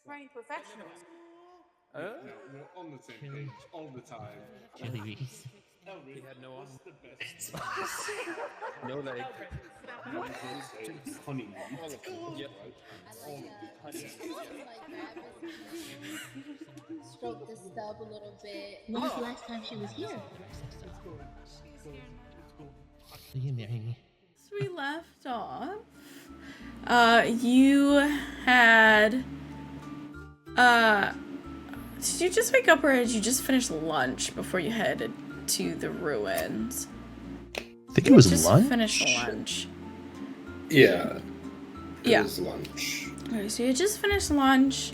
trained professionals. No, we're on the same page all the time. Chili bees. Elric, He had no what's arm. the best? No leg. Honey. All of them. Yep. All of it. Honey. Stroke the stub a little bit. When was the last time she was here? Will you marry me? So we left off. You had. Did you just wake up or did you just finish lunch before you headed to the ruins? I think it was Just lunch. finished lunch. Yeah. Yeah. It was lunch. Okay, so you just finished lunch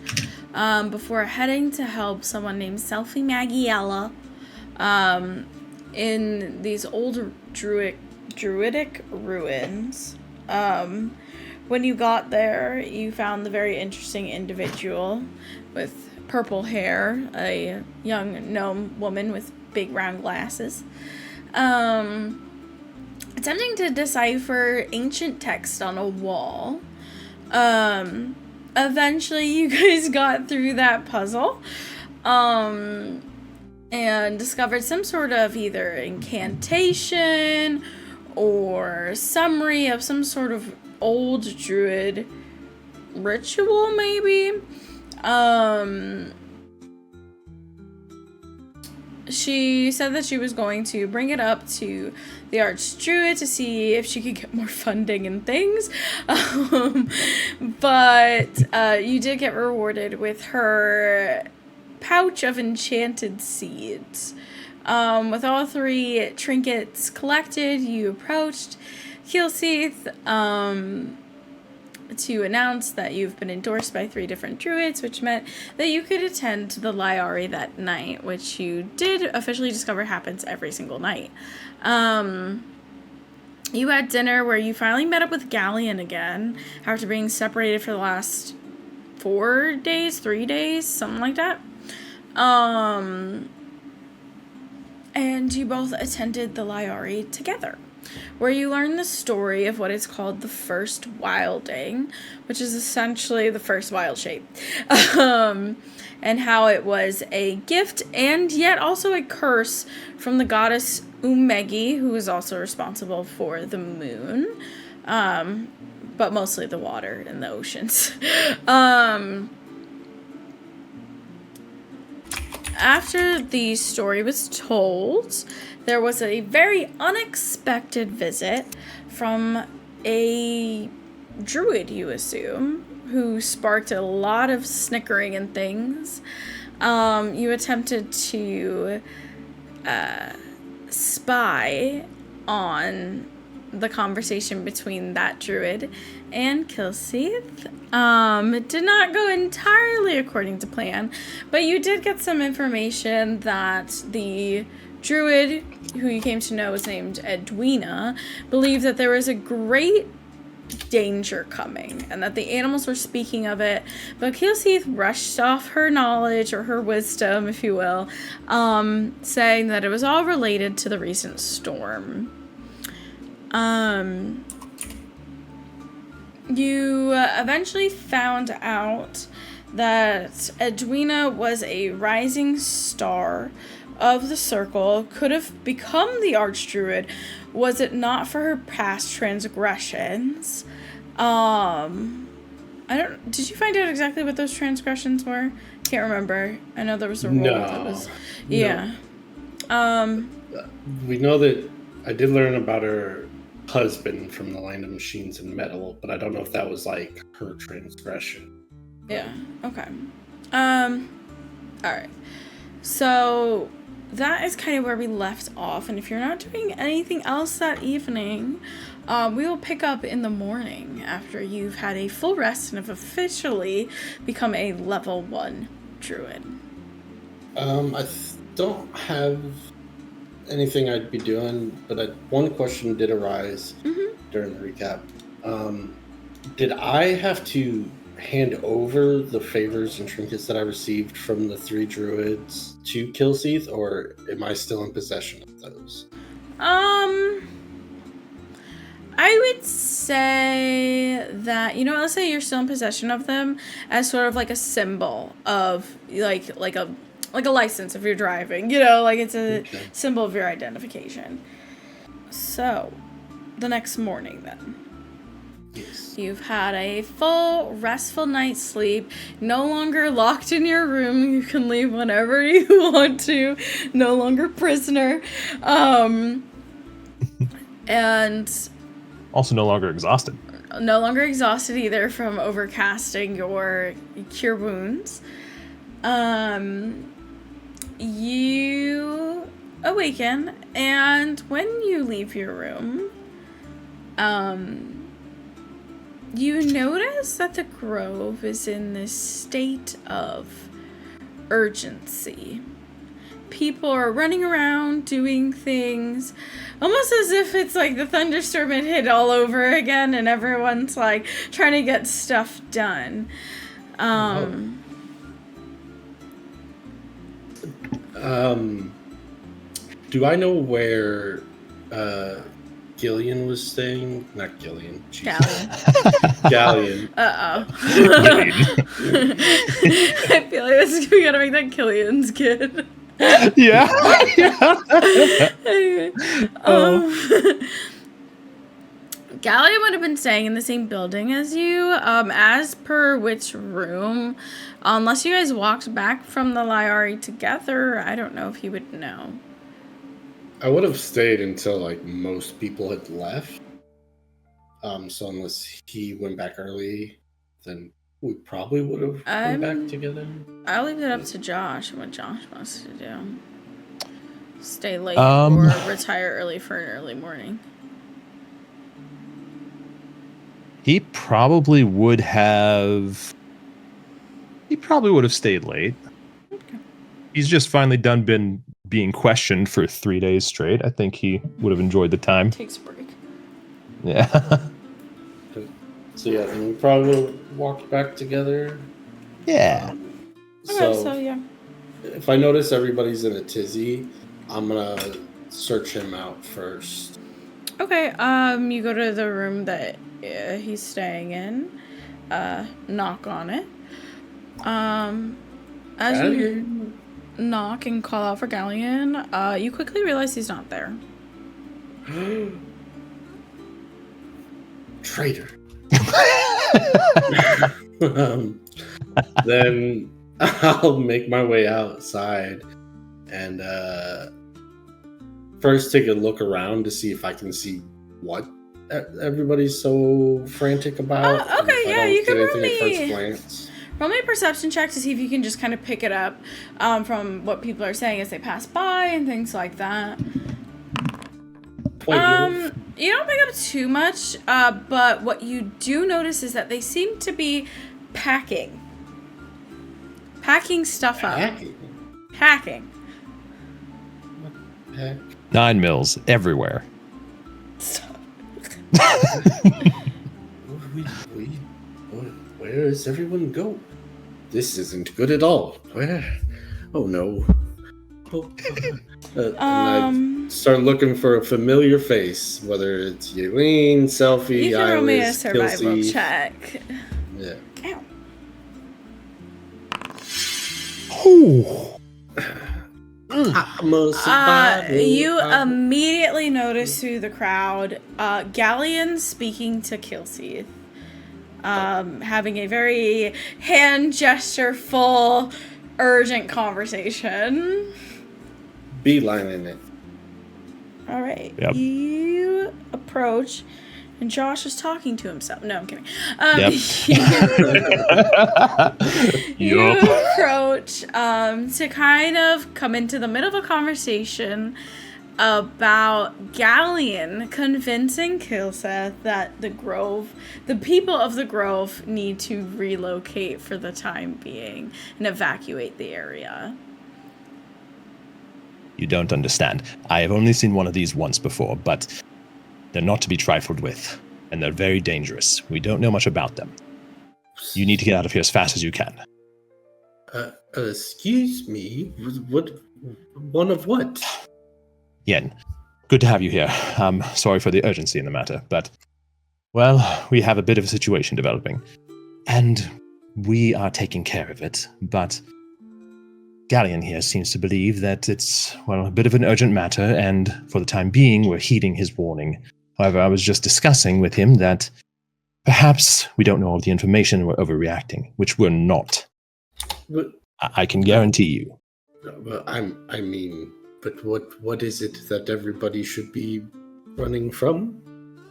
before heading to help someone named Selfie Magiella in these old druidic ruins. When you got there, you found the very interesting individual with purple hair, a young gnome woman with big round glasses, attempting to decipher ancient text on a wall. Eventually you guys got through that puzzle, and discovered some sort of either incantation or summary of some sort of old druid ritual, maybe. She said that she was going to bring it up to the Archdruid to see if she could get more funding and things. But you did get rewarded with her pouch of enchanted seeds. With all 3 trinkets collected, you approached Khilseith to announce that you've been endorsed by 3 different druids, which meant that you could attend to the Lyari that night, which you did officially discover happens every single night. You had dinner where you finally met up with Galleon again after being separated for the last 4 days, 3 days, something like that. And you both attended the Lyari together, where you learn the story of what is called the first wilding, which is essentially the first wild shape, and how it was a gift and yet also a curse from the goddess Umegi, who is also responsible for the moon, but mostly the water and the oceans. After the story was told, there was a very unexpected visit from a druid, you assume, who sparked a lot of snickering and things. You attempted to spy on the conversation between that druid and Khilseith. It did not go entirely according to plan, but you did get some information that the druid, who you came to know was named Edwina, believed that there was a great danger coming and that the animals were speaking of it, but Khilseith brushed off her knowledge, or her wisdom, if you will, saying that it was all related to the recent storm. You eventually found out that Edwina was a rising star of the circle, could have become the Archdruid was it not for her past transgressions. Did you find out exactly what those transgressions were? Can't remember. I know there was a role that was... Yeah. No. We know that I did learn about her husband from the Land of Machines and Metal, but I don't know if that was like her transgression. Yeah, okay. Alright. So that is kind of where we left off, and if you're not doing anything else that evening, we will pick up in the morning after you've had a full rest and have officially become a level 1 druid. I don't have anything I'd be doing, but one question did arise during the recap. Did I have to hand over the favors and trinkets that I received from the 3 druids to Khilseith, or am I still in possession of those? I I would say that, you know, let's say you're still in possession of them as sort of like a symbol of like a license if you're driving, you know, like it's a symbol of your identification. So, the next morning then. Yes. You've had a full, restful night's sleep. No longer locked in your room. You can leave whenever you want to. No longer prisoner. And Also no longer exhausted. no longer exhausted either from overcasting your cure wounds. You awaken, and when you leave your room, you notice that the grove is in this state of urgency. People are running around doing things almost as if it's like the thunderstorm had hit all over again and everyone's like trying to get stuff done. Do I know where Gillian was staying? Not Gillian. Galleon. Uh-oh. I feel like we gotta make that Killian's kid. Yeah. Anyway, Galleon would have been staying in the same building as you, as per which room. Unless you guys walked back from the Lyari together, I don't know if he would know. I would have stayed until like most people had left. So unless he went back early, then we probably would have went back together. I'll leave it up to Josh and what Josh wants to do. Stay late Um, or retire early for an early morning. He probably would have stayed late. Okay. He's just finally done been being questioned for 3 days straight. I think he would have enjoyed the time. Takes a break. Yeah. So yeah, then we probably walked back together. Yeah. Okay, so yeah. If I notice everybody's in a tizzy, I'm gonna search him out first. Okay, you go to the room that he's staying in, knock on it. As you knock and call out for Galleon, you quickly realize he's not there. Traitor. Then I'll make my way outside and first take a look around to see if I can see what everybody's so frantic about. Okay, yeah, you can roll me. At first glance. Roll me a perception check to see if you can just kind of pick it up from what people are saying as they pass by and things like that. 20. You don't pick up too much, but what you do notice is that they seem to be packing stuff up. Packing. What the heck? 9 mils everywhere. Where does everyone go? This isn't good at all. Where? Oh no. And I start looking for a familiar face, whether it's Yaelin, Selfie, You can roll me a Iris, survival Khilseith. check. Yeah. Ooh. I'm a survivor. You immediately notice through the crowd, Galleon speaking to Khilseith. Having a very hand gesture full, urgent conversation. Beelining it. All right. Yep. You approach, and Josh is talking to himself. No, I'm kidding. You approach to kind of come into the middle of a conversation about Galleon convincing Khilseith that the people of the Grove need to relocate for the time being and evacuate the area. You don't understand. I have only seen one of these once before, but they're not to be trifled with, and they're very dangerous. We don't know much about them. You need to get out of here as fast as you can. Excuse me? What? One of what? Yen, good to have you here. I'm sorry for the urgency in the matter, but Well, we have a bit of a situation developing, and we are taking care of it, but Galleon here seems to believe that it's, well, a bit of an urgent matter, and for the time being, we're heeding his warning. However, I was just discussing with him that perhaps we don't know all the information and we're overreacting, which we're not. But, I can guarantee you. but what is it that everybody should be running from?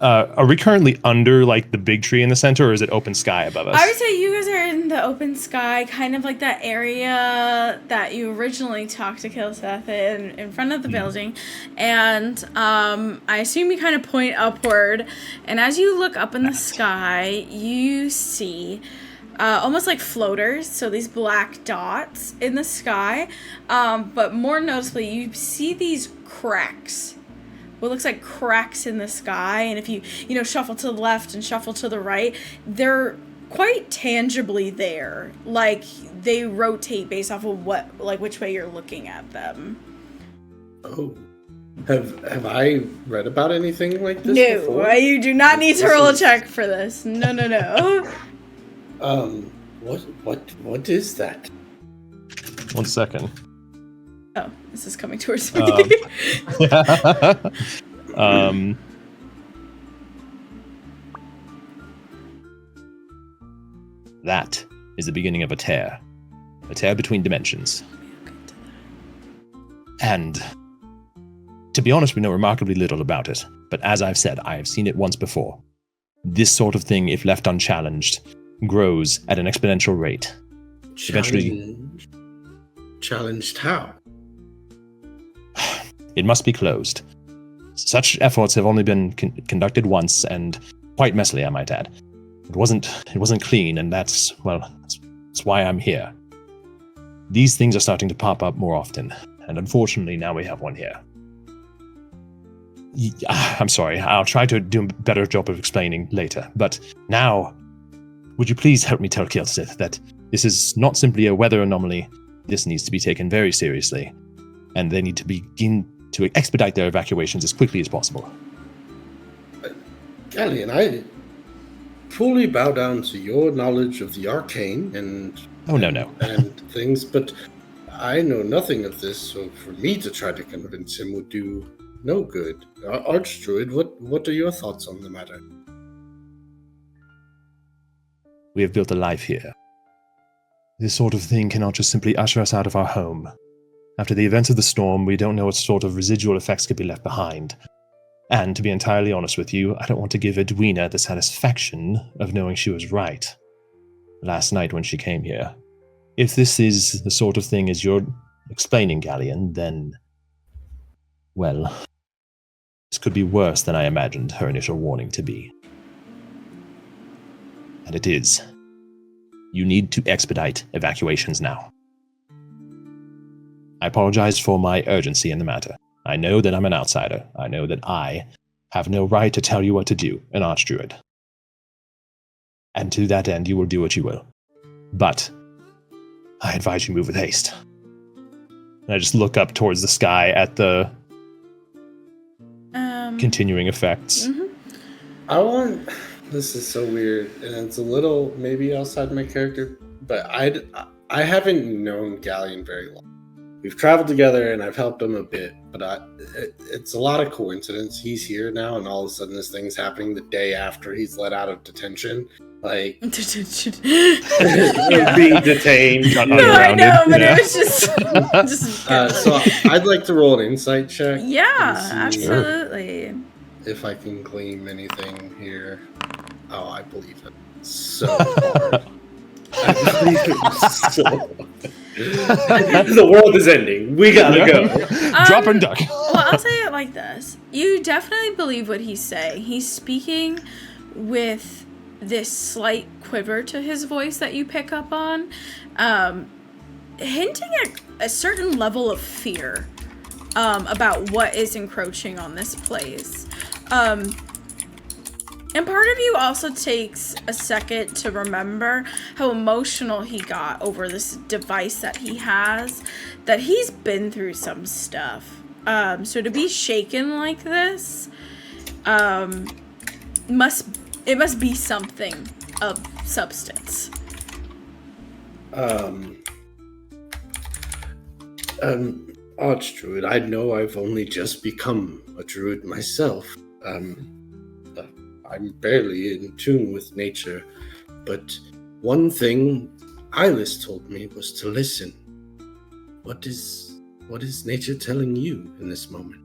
Are we currently under, like, the big tree in the center, or is it open sky above us? I would say you guys are in the open sky, kind of like that area that you originally talked to Khilseith in front of the building. And I assume you kind of point upward. And as you look up in the sky, you see almost like floaters, so these black dots in the sky. But more noticeably, you see these cracks. What looks like cracks in the sky, and if you shuffle to the left and shuffle to the right, they're quite tangibly there. Like they rotate based off of which way you're looking at them. Oh, have I read about anything like this before? No, you do not need to roll a check for this. No. What is that? 1 second. Oh, this is coming towards me. That is the beginning of a tear between dimensions. And to be honest, we know remarkably little about it, but as I've said, I have seen it once before. This sort of thing, if left unchallenged, grows at an exponential rate. Challenged how? It must be closed. Such efforts have only been conducted once, and quite messily, I might add. It wasn't clean, and that's why I'm here. These things are starting to pop up more often, and unfortunately, now we have one here. I'm sorry, I'll try to do a better job of explaining later, but now, would you please help me tell Khilseith that this is not simply a weather anomaly. This needs to be taken very seriously, and they need to begin to expedite their evacuations as quickly as possible. Galleon, I fully bow down to your knowledge of the arcane and things, but I know nothing of this, so for me to try to convince him would do no good. Archdruid, what are your thoughts on the matter? We have built a life here. This sort of thing cannot just simply usher us out of our home. After the events of the storm, we don't know what sort of residual effects could be left behind. And to be entirely honest with you, I don't want to give Edwina the satisfaction of knowing she was right last night when she came here. If this is the sort of thing as you're explaining, Galleon, then, well, this could be worse than I imagined her initial warning to be. And it is. You need to expedite evacuations now. I apologize for my urgency in the matter. I know that I'm an outsider. I know that I have no right to tell you what to do, an Archdruid. And to that end, you will do what you will. But I advise you move with haste. And I just look up towards the sky at the continuing effects. Mm-hmm. This is so weird, and it's a little maybe outside my character, but I haven't known Galleon very long. We've traveled together, and I've helped him a bit, but it's a lot of coincidence. He's here now, and all of a sudden this thing's happening the day after he's let out of detention. Like, Detention. being detained. No, I know, but it was just so I'd like to roll an insight check. Yeah, absolutely. If I can glean anything here. Oh, I believe it so hard. I believe it so hard. The world is ending. We gotta go. Drop and duck. Well, I'll say it like this. You definitely believe what he's saying. He's speaking with this slight quiver to his voice that you pick up on, hinting at a certain level of fear about what is encroaching on this place. And part of you also takes a second to remember how emotional he got over this device that he has, that he's been through some stuff. So to be shaken like this must It must be something of substance. Archdruid, I know I've only just become a druid myself. I'm barely in tune with nature, but one thing Eyeless told me was to listen. What is nature telling you in this moment?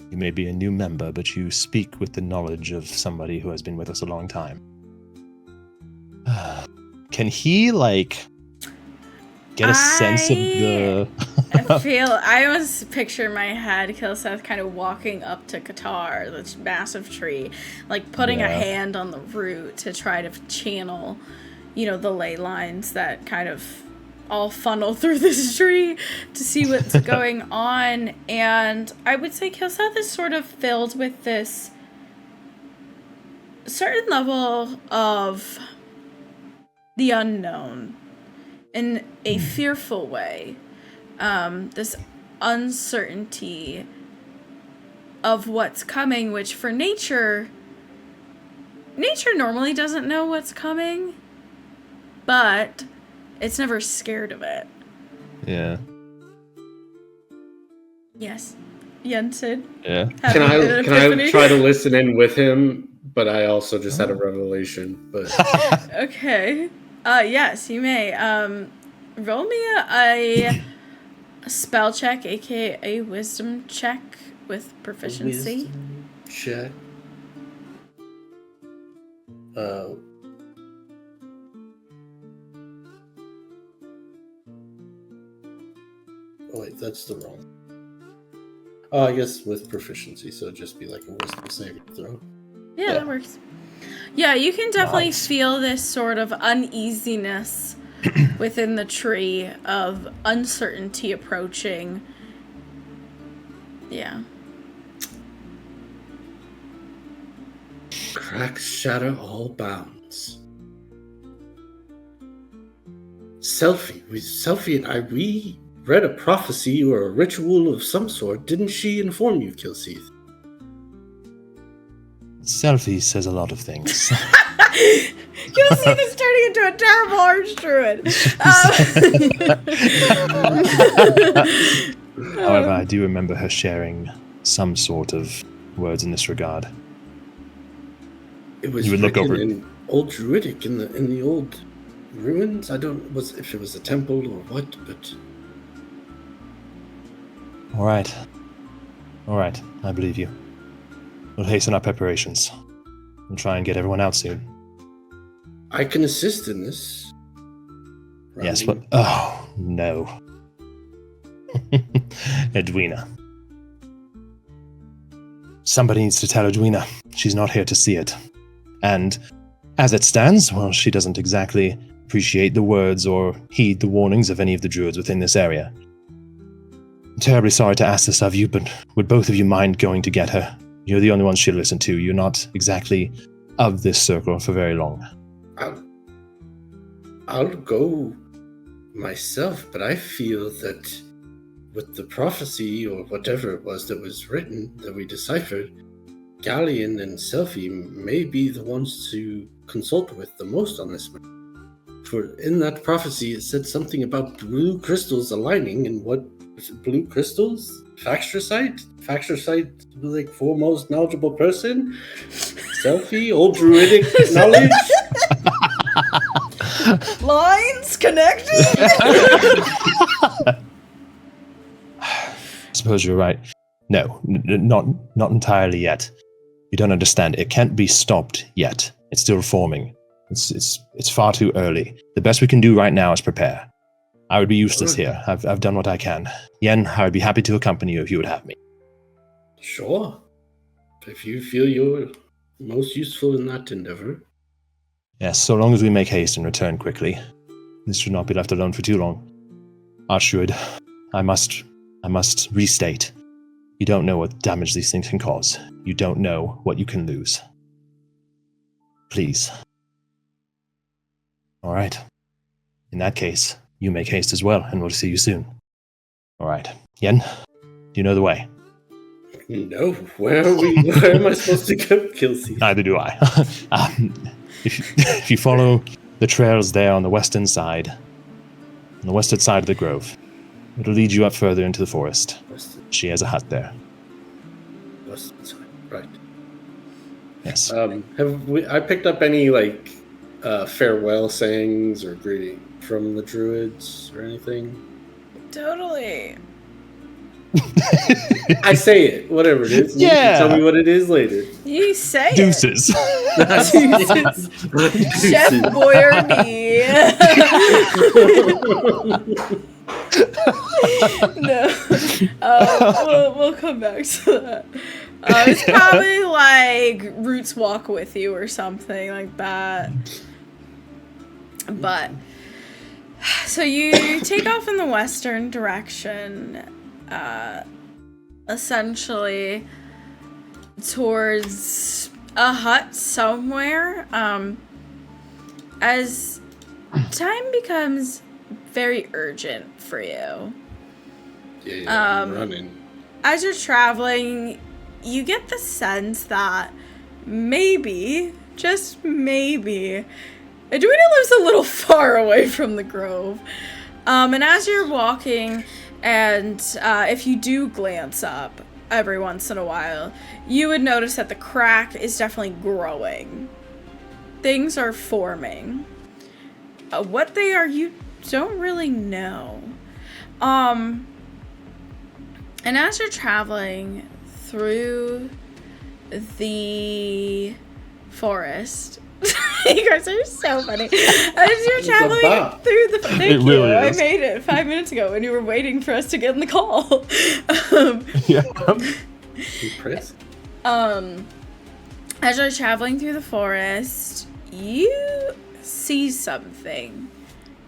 You may be a new member, but you speak with the knowledge of somebody who has been with us a long time. Can he, get a sense of the... I almost picture in my head Khilseith kind of walking up to Qatar, this massive tree, putting a hand on the root to try to channel, the ley lines that kind of all funnel through this tree to see what's going on. And I would say Khilseith is sort of filled with this certain level of the unknown in a fearful way. This uncertainty of what's coming, which for nature normally doesn't know what's coming, but it's never scared of it. Yeah. Yes. Jensen. Yeah. Can I try to listen in with him? But I also just had a revelation. But Okay. Yes, you may. Roll me a spell check, aka a wisdom check with proficiency. Wisdom check. Oh wait, that's the wrong. I guess with proficiency, so it'd just be like a wisdom saving throw. Yeah, that works. Yeah, you can definitely Nice. feel this sort of uneasiness within the tree of uncertainty approaching. Yeah. Cracks shatter all bounds. Selfie and I, we read a prophecy or a ritual of some sort. Didn't she inform you, Khilseith? Selfie says a lot of things. Khilseith is turning into a terrible Archdruid. However, I do remember her sharing some sort of words in this regard. It was You would look written over- in Old Druidic in the old ruins. I don't was if it was a temple or what, but All right, I believe you. We'll hasten our preparations. We'll try and get everyone out soon. I can assist in this. Yes, Rounding- but... Oh, no. Edwina. Somebody needs to tell Edwina. She's not here to see it. And as it stands, well, she doesn't exactly appreciate the words or heed the warnings of any of the druids within this area. I'm terribly sorry to ask this of you, but would both of you mind going to get her? You're the only one she'll listen to. You're not exactly of this circle for very long. I'll go myself, but I feel that with the prophecy or whatever it was that was written that we deciphered, Galleon and Selfie may be the ones to consult with the most on this matter. For in that prophecy, it said something about blue crystals aligning, and what was it, blue crystals? Faxtricite? Faxtricite, like foremost knowledgeable person? Selfie, old druidic knowledge? Lines connected? I suppose you're right. No, not entirely yet. You don't understand. It can't be stopped yet. It's still forming. It's far too early. The best we can do right now is prepare. I would be useless here. I've done what I can. Yen, I would be happy to accompany you if you would have me. Sure. If you feel you're most useful in that endeavor. Yes, so long as we make haste and return quickly. This should not be left alone for too long. Archdruid, I must restate. You don't know what damage these things can cause. You don't know what you can lose. Please. All right. In that case, you make haste as well, and we'll see you soon. All right. Yen, do you know the way? No, where are we? Where am I supposed to go, Khilseith? Neither do I. If you follow the trails there on the western side, on the western side of the grove, it'll lead you up further into the forest. She has a hut there. Right. Yes. I picked up any farewell sayings or greeting from the druids or anything? Totally. I say it, whatever it is. Yeah. You can tell me what it is later. You say it. Deuces. Chef Boyardee. No. We'll come back to that. It's probably like Roots Walk With You or something like that. But, so you take off in the western direction, essentially towards a hut somewhere. As time becomes very urgent for you. Yeah, I'm running. As you're traveling, you get the sense that maybe, just maybe, Edwina lives a little far away from the grove. And as you're walking, and if you do glance up every once in a while, you would notice that the crack is definitely growing. Things are forming. What they are, you don't really know. And as you're traveling through the forest, you guys are so funny. As you're traveling through the thank you. Really I is. made it 5 minutes ago when you were waiting for us to get in the call. Yeah. Impressive. As you're traveling through the forest, you see something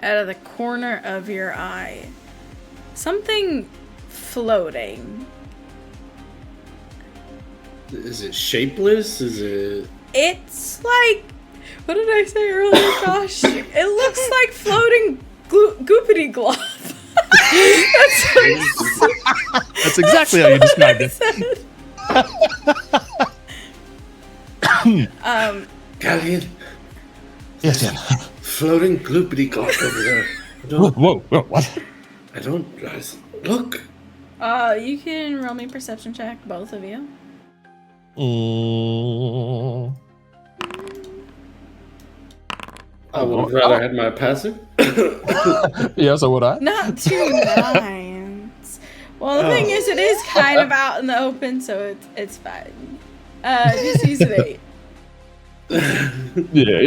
out of the corner of your eye. Something floating. Is it shapeless? Is it... It's like, what did I say earlier, Josh? It looks like floating goopity glop. That's exactly how you described it. Galleon, Yes, yeah. floating gloopity glop over there. Whoa, what? I don't... Look! You can roll me a perception check, both of you. I would have rather had my passive. Yeah, so would I. Not 2 9s. Well, the thing is, it is kind of out in the open, so it's fine. Just use an 8. Yeah.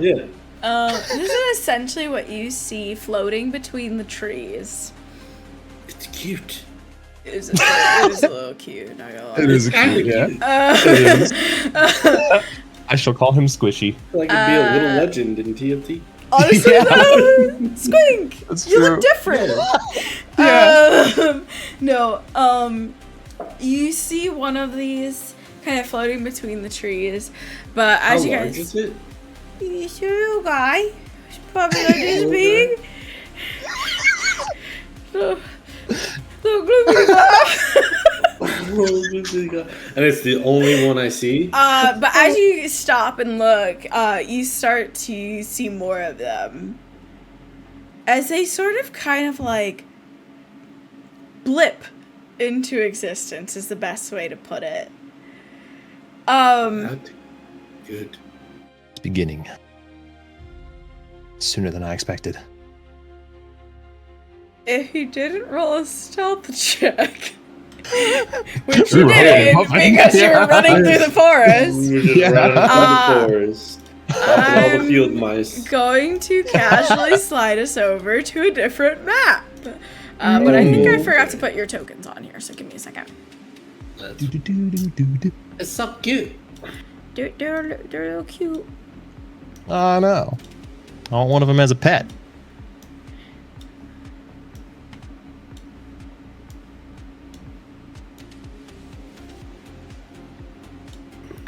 Yeah. This is essentially what you see floating between the trees. It's cute. It is a little cute, not gonna lie. It is Kinda cute, yeah. cute. It is. I shall call him Squishy. Like it'd be a little legend in TFT. Honestly, Yeah. though, Squink, That's you look true. different. Yeah. You see one of these kind of floating between the trees, but How as you large guys, is it? he's a little guy. He's probably like this big. Little gloomy guy. And it's the only one I see. But as you stop and look, you start to see more of them. As they sort of kind of like blip into existence is the best way to put it. That good. It's beginning. Sooner than I expected. If you didn't roll a stealth check, which You're you did rolling. because you were running through the forest, We were just Yeah. running through the forest. Stopping all the field mice. going to casually slide us over to a different map. But I think I forgot to put your tokens on here, so give me a second. It's so cute. They're a little cute. I know. I want one of them as a pet.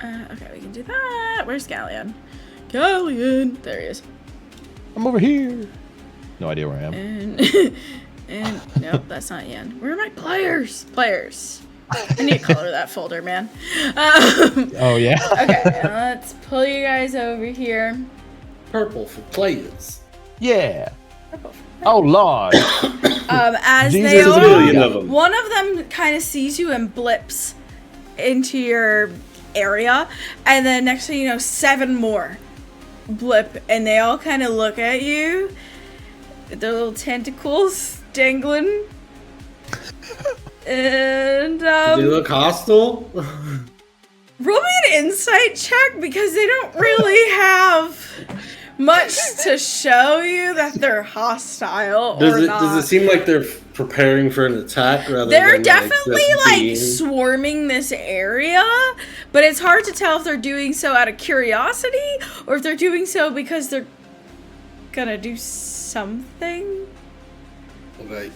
Okay, we can do that. Where's Galleon? Galleon! There he is. I'm over here. No idea where I am. And nope, that's not Yen. Where are my players? Players. I need to color that folder, man. Oh yeah. Okay, let's pull you guys over here. Purple for players. Yeah. Oh Lord. As Jesus, they there's a all, million of them. one of them kind of sees you and blips into your area, and then next thing you know, 7 more blip, and they all kind of look at you, their little tentacles dangling, and They look hostile. roll me an insight check because they don't really have much to show you that they're hostile or not. Does it seem like they're preparing for an attack rather They're than definitely just like being- swarming this area, but it's hard to tell if they're doing so out of curiosity or if they're doing so because they're gonna do something. Okay,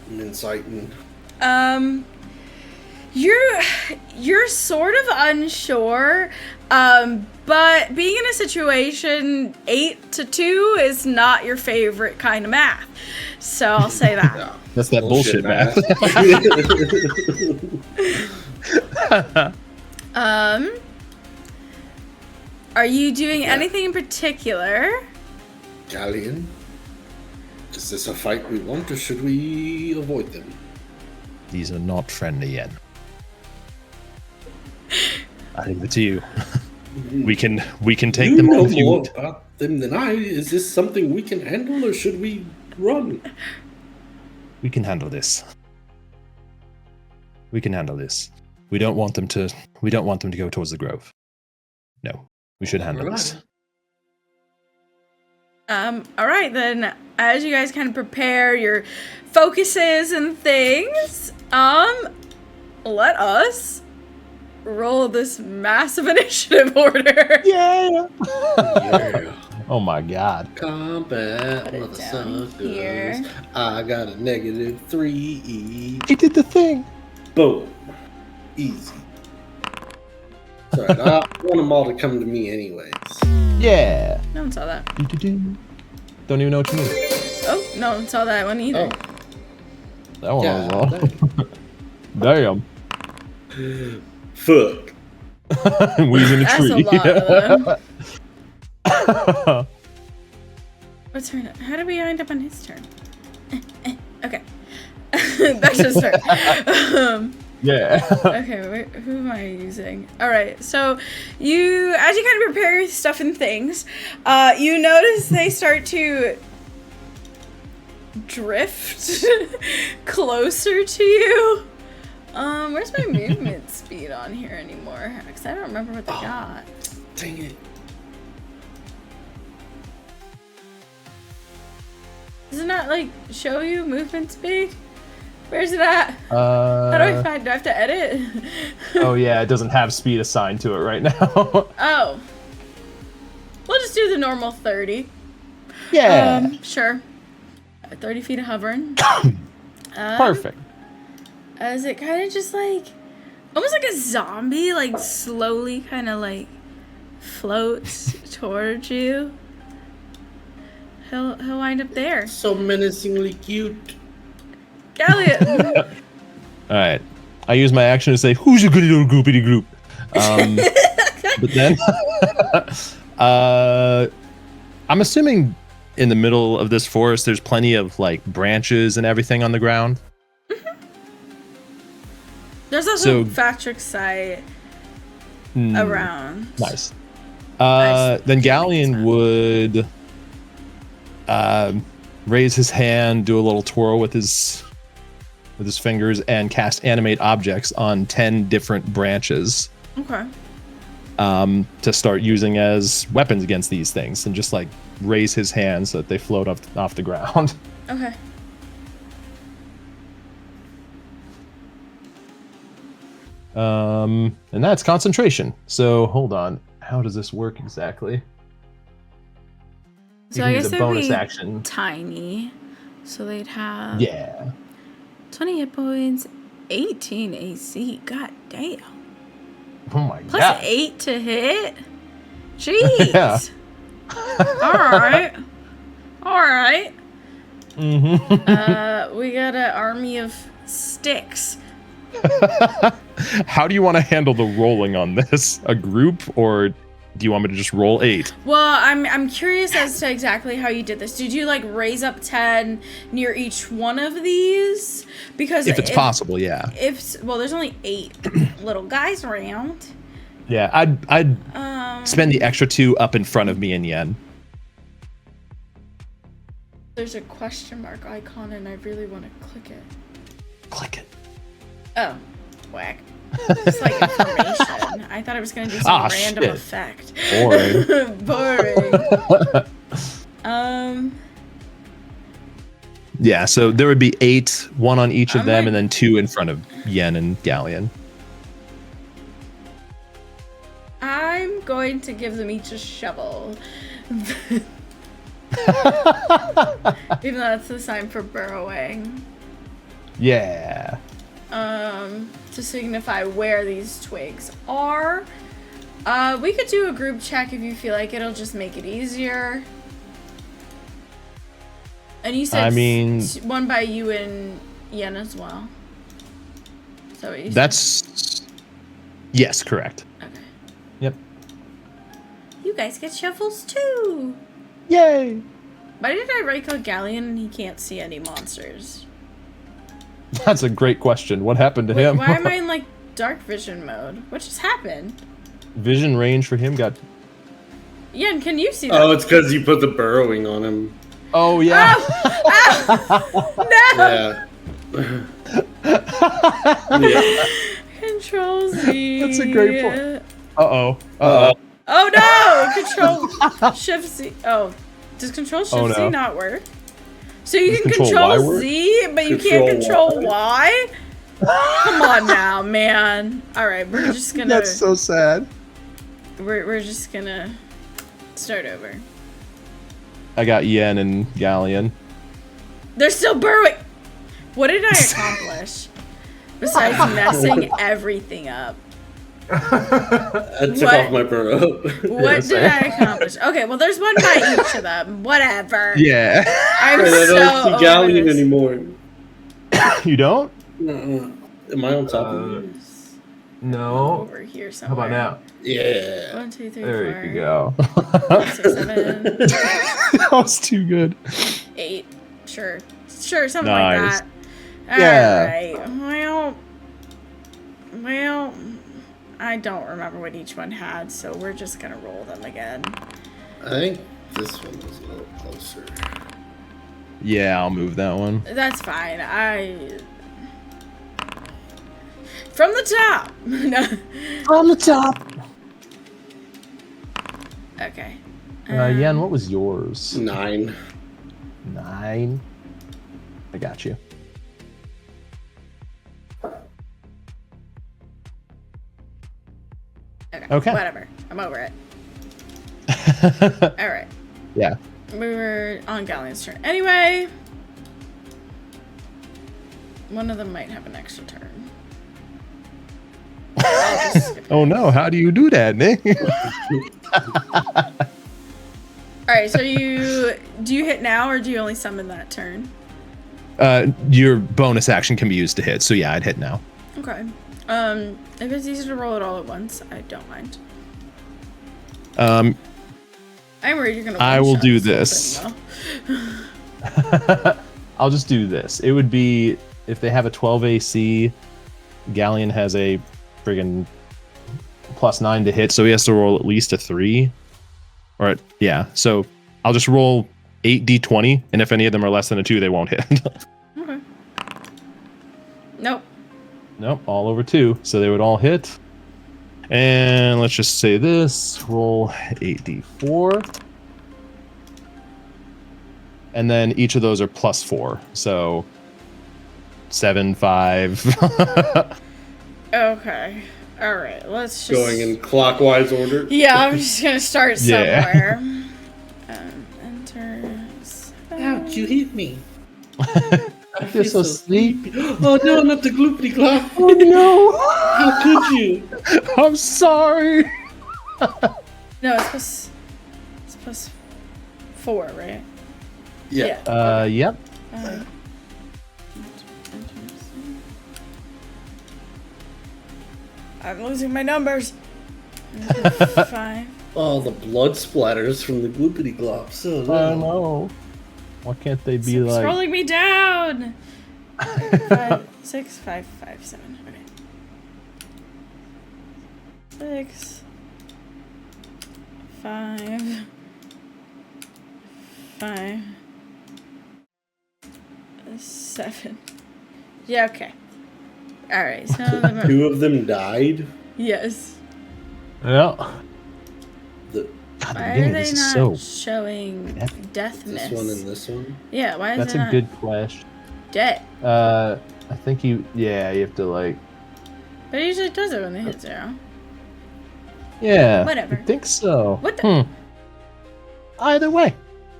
I'm inciting. You're sort of unsure, but being in a situation 8 to 2 is not your favorite kind of math, so I'll say that. Yeah. That's that bullshit math. Are you doing anything in particular? Galleon, is this a fight we want, or should we avoid them? These are not friendly yet. I leave it to you. We can take You them know on if you more want. about them than I. Is this something we can handle, or should we run? We can handle this. We can handle this. We don't want them to go towards the grove. No. We should handle this. Alright then, as you guys kind of prepare your focuses and things, let us roll this massive initiative order. Yeah. Yeah. Oh my god. Combat, Put it mother down here. suckers. I got a -3. He did the thing. Boom. Easy. It's alright, I want them all to come to me anyways. Yeah. No one saw that. Don't even know what you mean. Oh, no one saw that one either. Oh, That one yeah. was all. Damn. Fuck. We's in a That's tree. a lot of them. What's her? How did we end up on his turn? Okay. Back to his turn. Yeah. Okay, who am I using? All right, so as you kind of prepare your stuff and things, you notice they start to drift closer to you. Where's my movement speed on here anymore? Because I don't remember what they got. Dang it. Does it not like show you movement speed? Where's it at? Uh, How do I find? Do I have to edit? Oh yeah, it doesn't have speed assigned to it right now. Oh. We'll just do the normal 30. Yeah. Sure. 30 feet of hovering. Perfect. As it kind of just like, almost like a zombie, like slowly kind of like floats towards you. He'll wind up there. So menacingly cute. Galliot. All right. I use my action to say, "Who's a goody little groupity group?" But then, I'm assuming in the middle of this forest, there's plenty of like branches and everything on the ground. There's also So- Fatrix site around. Nice. Nice. Then Galleon would raise his hand, do a little twirl with his fingers, and cast animate objects on 10 different branches Okay. to start using as weapons against these things, and just like raise his hands so that they float off the ground. Okay. And that's concentration. So hold on. How does this work exactly? So You I can guess use a they'd bonus be action. tiny. So they'd have Yeah. 20 hit points, 18 AC. God damn. Oh my Plus god. 8 to hit? Jeez. Yeah. Alright. Alright. Mm-hmm. We got an army of sticks How do you want to handle the rolling on this? A group, or do you want me to just roll 8? Well, I'm curious as to exactly how you did this. Did you like raise up 10 near each one of these? Because If it's possible, yeah. Well, there's only 8 little guys around. Yeah, I'd spend the extra 2 up in front of me and Yen. There's a question mark icon, and I really want to click it. Click it. Oh, whack. It's like information. I thought it was gonna do some random shit. effect. Boring. Boring. Yeah, so there would be 8, 1 on each of them, like- and then 2 in front of Yen and Galleon. I'm going to give them each a shovel. Even though it's the sign for burrowing. Yeah. To signify where these twigs are. We could do a group check if you feel like it'll just make it easier. And you said one by you and Yen as well. Is that what you said? That's... Yes, correct. Okay. Yep. You guys get shovels too! Yay! Why did I right-click Galleon and he can't see any monsters? That's a great question. What happened to Wait, him? why am I in like dark vision mode? What just happened? Vision range for him got... Yen, can you see that? Oh, it's because you put the burrowing on him. Oh, yeah. No! Yeah. Control Z. That's a great point. Uh-oh. Uh-oh. Oh no! Control Shift Z. Oh, does Control Shift Z no. not work? So you Does can Control Y control work? Z, but you can't control Y? Come on now, man. All right, we're just gonna. That's so sad. We're just gonna start over. I got Yen and Galleon. They're still burrowing. What did I accomplish besides messing everything up? I took What? off my burrow. What did I accomplish? Okay, well, there's one by each of them. Whatever. Yeah. I'm Wait, I so don't see over Galleon this. anymore. You don't? Am I on top of you? No. Over here How somewhere. about now? Yeah. 1, 2, 3, There 4, you go. 5, 6, 7, That was too good. 8. Sure, something Nice. like that. Yeah. Alright. Well, I don't remember what each one had, so we're just gonna roll them again. I think this one was a little closer. Yeah, I'll move that one. That's fine. From the top. No. On the top. Okay. Yen, what was yours? 9. 9. I got you. Okay. Whatever. I'm over it. All right. Yeah. We were on Galleon's turn. Anyway, one of them might have an extra turn. I'll just skip it. Oh no, how do you do that, Nick? All right, so do you hit now or do you only summon that turn? Your bonus action can be used to hit, so yeah, I'd hit now. Okay. If it's easy to roll it all at once, I don't mind. I'm worried you're gonna. I will one-shot do this this. whole thing, though. I'll just do this. It would be if they have a 12 AC, Galleon has a friggin' +9 to hit, so he has to roll at least a 3. Or yeah, so I'll just roll 8d20, and if any of them are less than a 2, they won't hit. Okay. Nope. Nope, all over 2, so they would all hit. And let's just say this, roll 8d4. And then each of those are +4, so 7, 5. Okay. All right. Let's just Going in clockwise order. Yeah, I'm just gonna start Yeah. somewhere. Enter. 7. Ouch, you hit me. I You're so sleepy. Oh no, not the gloopity clop. Oh no! How could you? I'm sorry. No, it's +4, right? Yeah. Yep. I'm losing my numbers. 5. Oh, the blood splatters from the gloopity glops. Oh, I no. know. Why can't they be It's like? rolling me down. 5, 6, 5, 5, 7. Okay. 6, 5, 5, 7. Yeah. Okay. All right. So 2 of them died. yes. Yeah. The, God, the Why are beginning of they this is not so. showing death this miss? one and this one. Yeah. Why is That's it a not good question. dead? I think you have to like. But it usually does it when they hit 0. Yeah. Whatever. I think so. What the- Either way.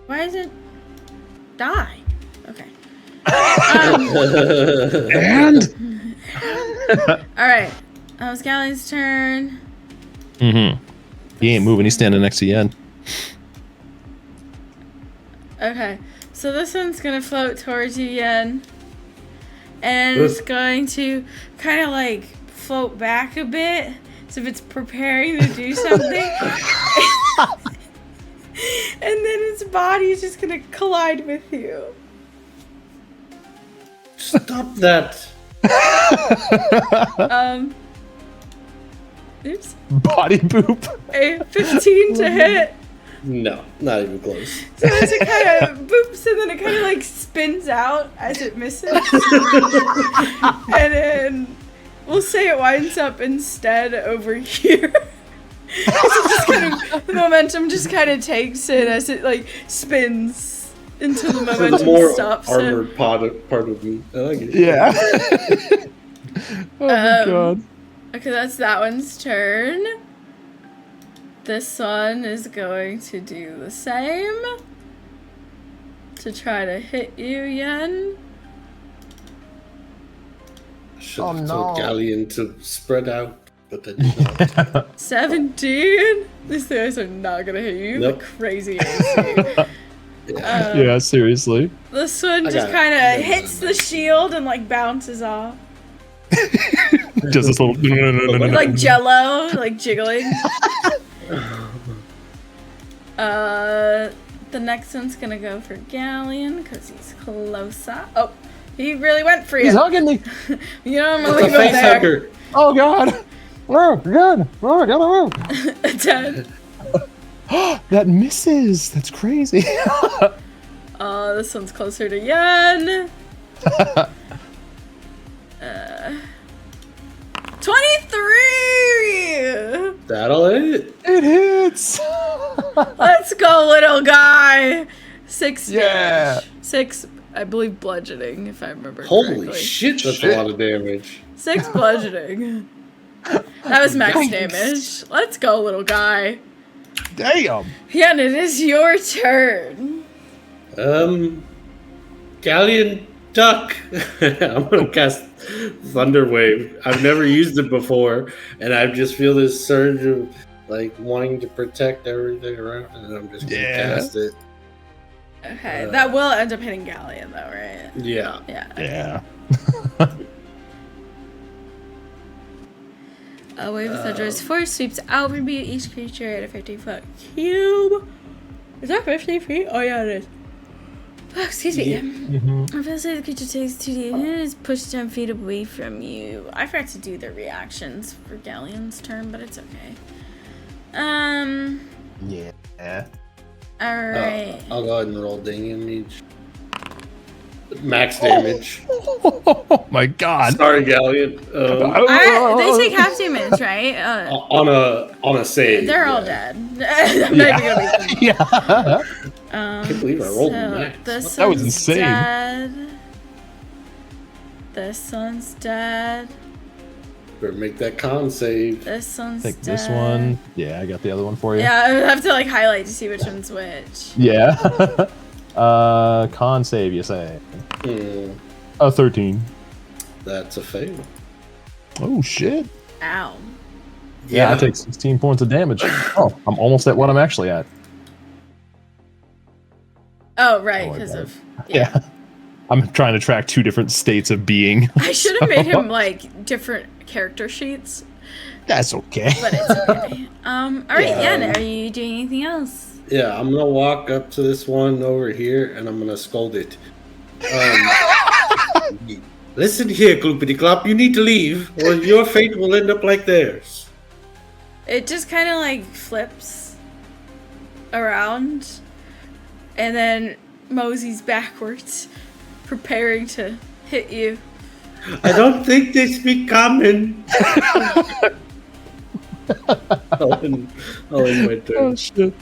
Why is it die? Okay. And. All right. That was Galley's turn. Mm-hmm. He ain't moving. He's standing next to Yen. Okay. So this one's gonna float towards you, Yen. And it's going to kind of like float back a bit. So if it's preparing to do something. And then its body is just gonna collide with you. Stop that. Oops. Body boop. A 15 to hit. No, not even close. So as it kind of boops and then it kind of like spins out as it misses. And then we'll say it winds up instead over here. So just kind of, the momentum just kind of takes it as it like spins until the For the momentum more stops. armored part of me. I like it. Yeah. Oh my god. Okay, that's that one's turn. This one is going to do the same. To try to hit you, Yen. I should have told Galleon to spread out, but I did not. 17? These guys are not gonna hit you. Nope. The crazy AC. Yeah, seriously. This one I just got it. kind I of got it. hits the shield and like bounces off. Just this little. Like jello, like jiggling. The next one's gonna go for Galleon because he's closer. Oh, he really went for He's you. hugging me. You know, I'm gonna It's a leave him face there. hugger. Oh god. Oh god. Oh, I gotta move. 10. That misses. That's crazy. This one's closer to Yen. 23! That'll hit. It hits. Let's go, little guy. 6 Yeah. damage. 6, I believe, bludgeoning, if I remember Holy correctly. shit, that's a lot of damage. 6 bludgeoning. That was max Yikes. damage. Let's go, little guy. Damn. Yeah, and it is your turn. Galleon, duck. I'm gonna cast Thunder Wave. I've never used it before, and I just feel this surge of like wanting to protect everything around, and I'm just gonna cast it. Okay, that will end up hitting Galleon, though, right? Yeah. Yeah. Yeah. A wave of thunderous force sweeps out from each creature at a 50-foot cube. Is that 50 feet? Oh, yeah, it is. Oh, excuse me. Obviously, the creature takes 2d and is pushed 10 feet away from you. I forgot to do the reactions for Galleon's turn, but it's okay. Yeah. Alright. I'll go ahead and roll damage. Max damage. Oh my god. Sorry, Galleon. They take half damage, right? On a save. They're all yeah. dead. I'm not even gonna make them. Yeah. I can't believe I rolled max. This That was one's insane. Dead. This one's dead. Better make that con save. This one's I think dead. this one. Yeah, I got the other one for you. Yeah, I would have to like highlight to see which one's which. Yeah. Con save, you say? 13. That's a fail. Oh shit. Ow. Yeah, I take 16 points of damage. Oh, I'm almost at what I'm actually at. Oh, right, Oh, because okay. of. Yeah. I'm trying to track two different states of being. I should have made him like different character sheets. That's okay. but it's okay. All right, Yeah. Yen, are you doing anything else? Yeah, I'm gonna walk up to this one over here and I'm gonna scold it. Listen here, Gloopity Clop, you need to leave, or your fate will end up like theirs. It just kind of like flips around and then moseys backwards, preparing to hit you. I don't think they speak common. I'll end my turn. Oh shit.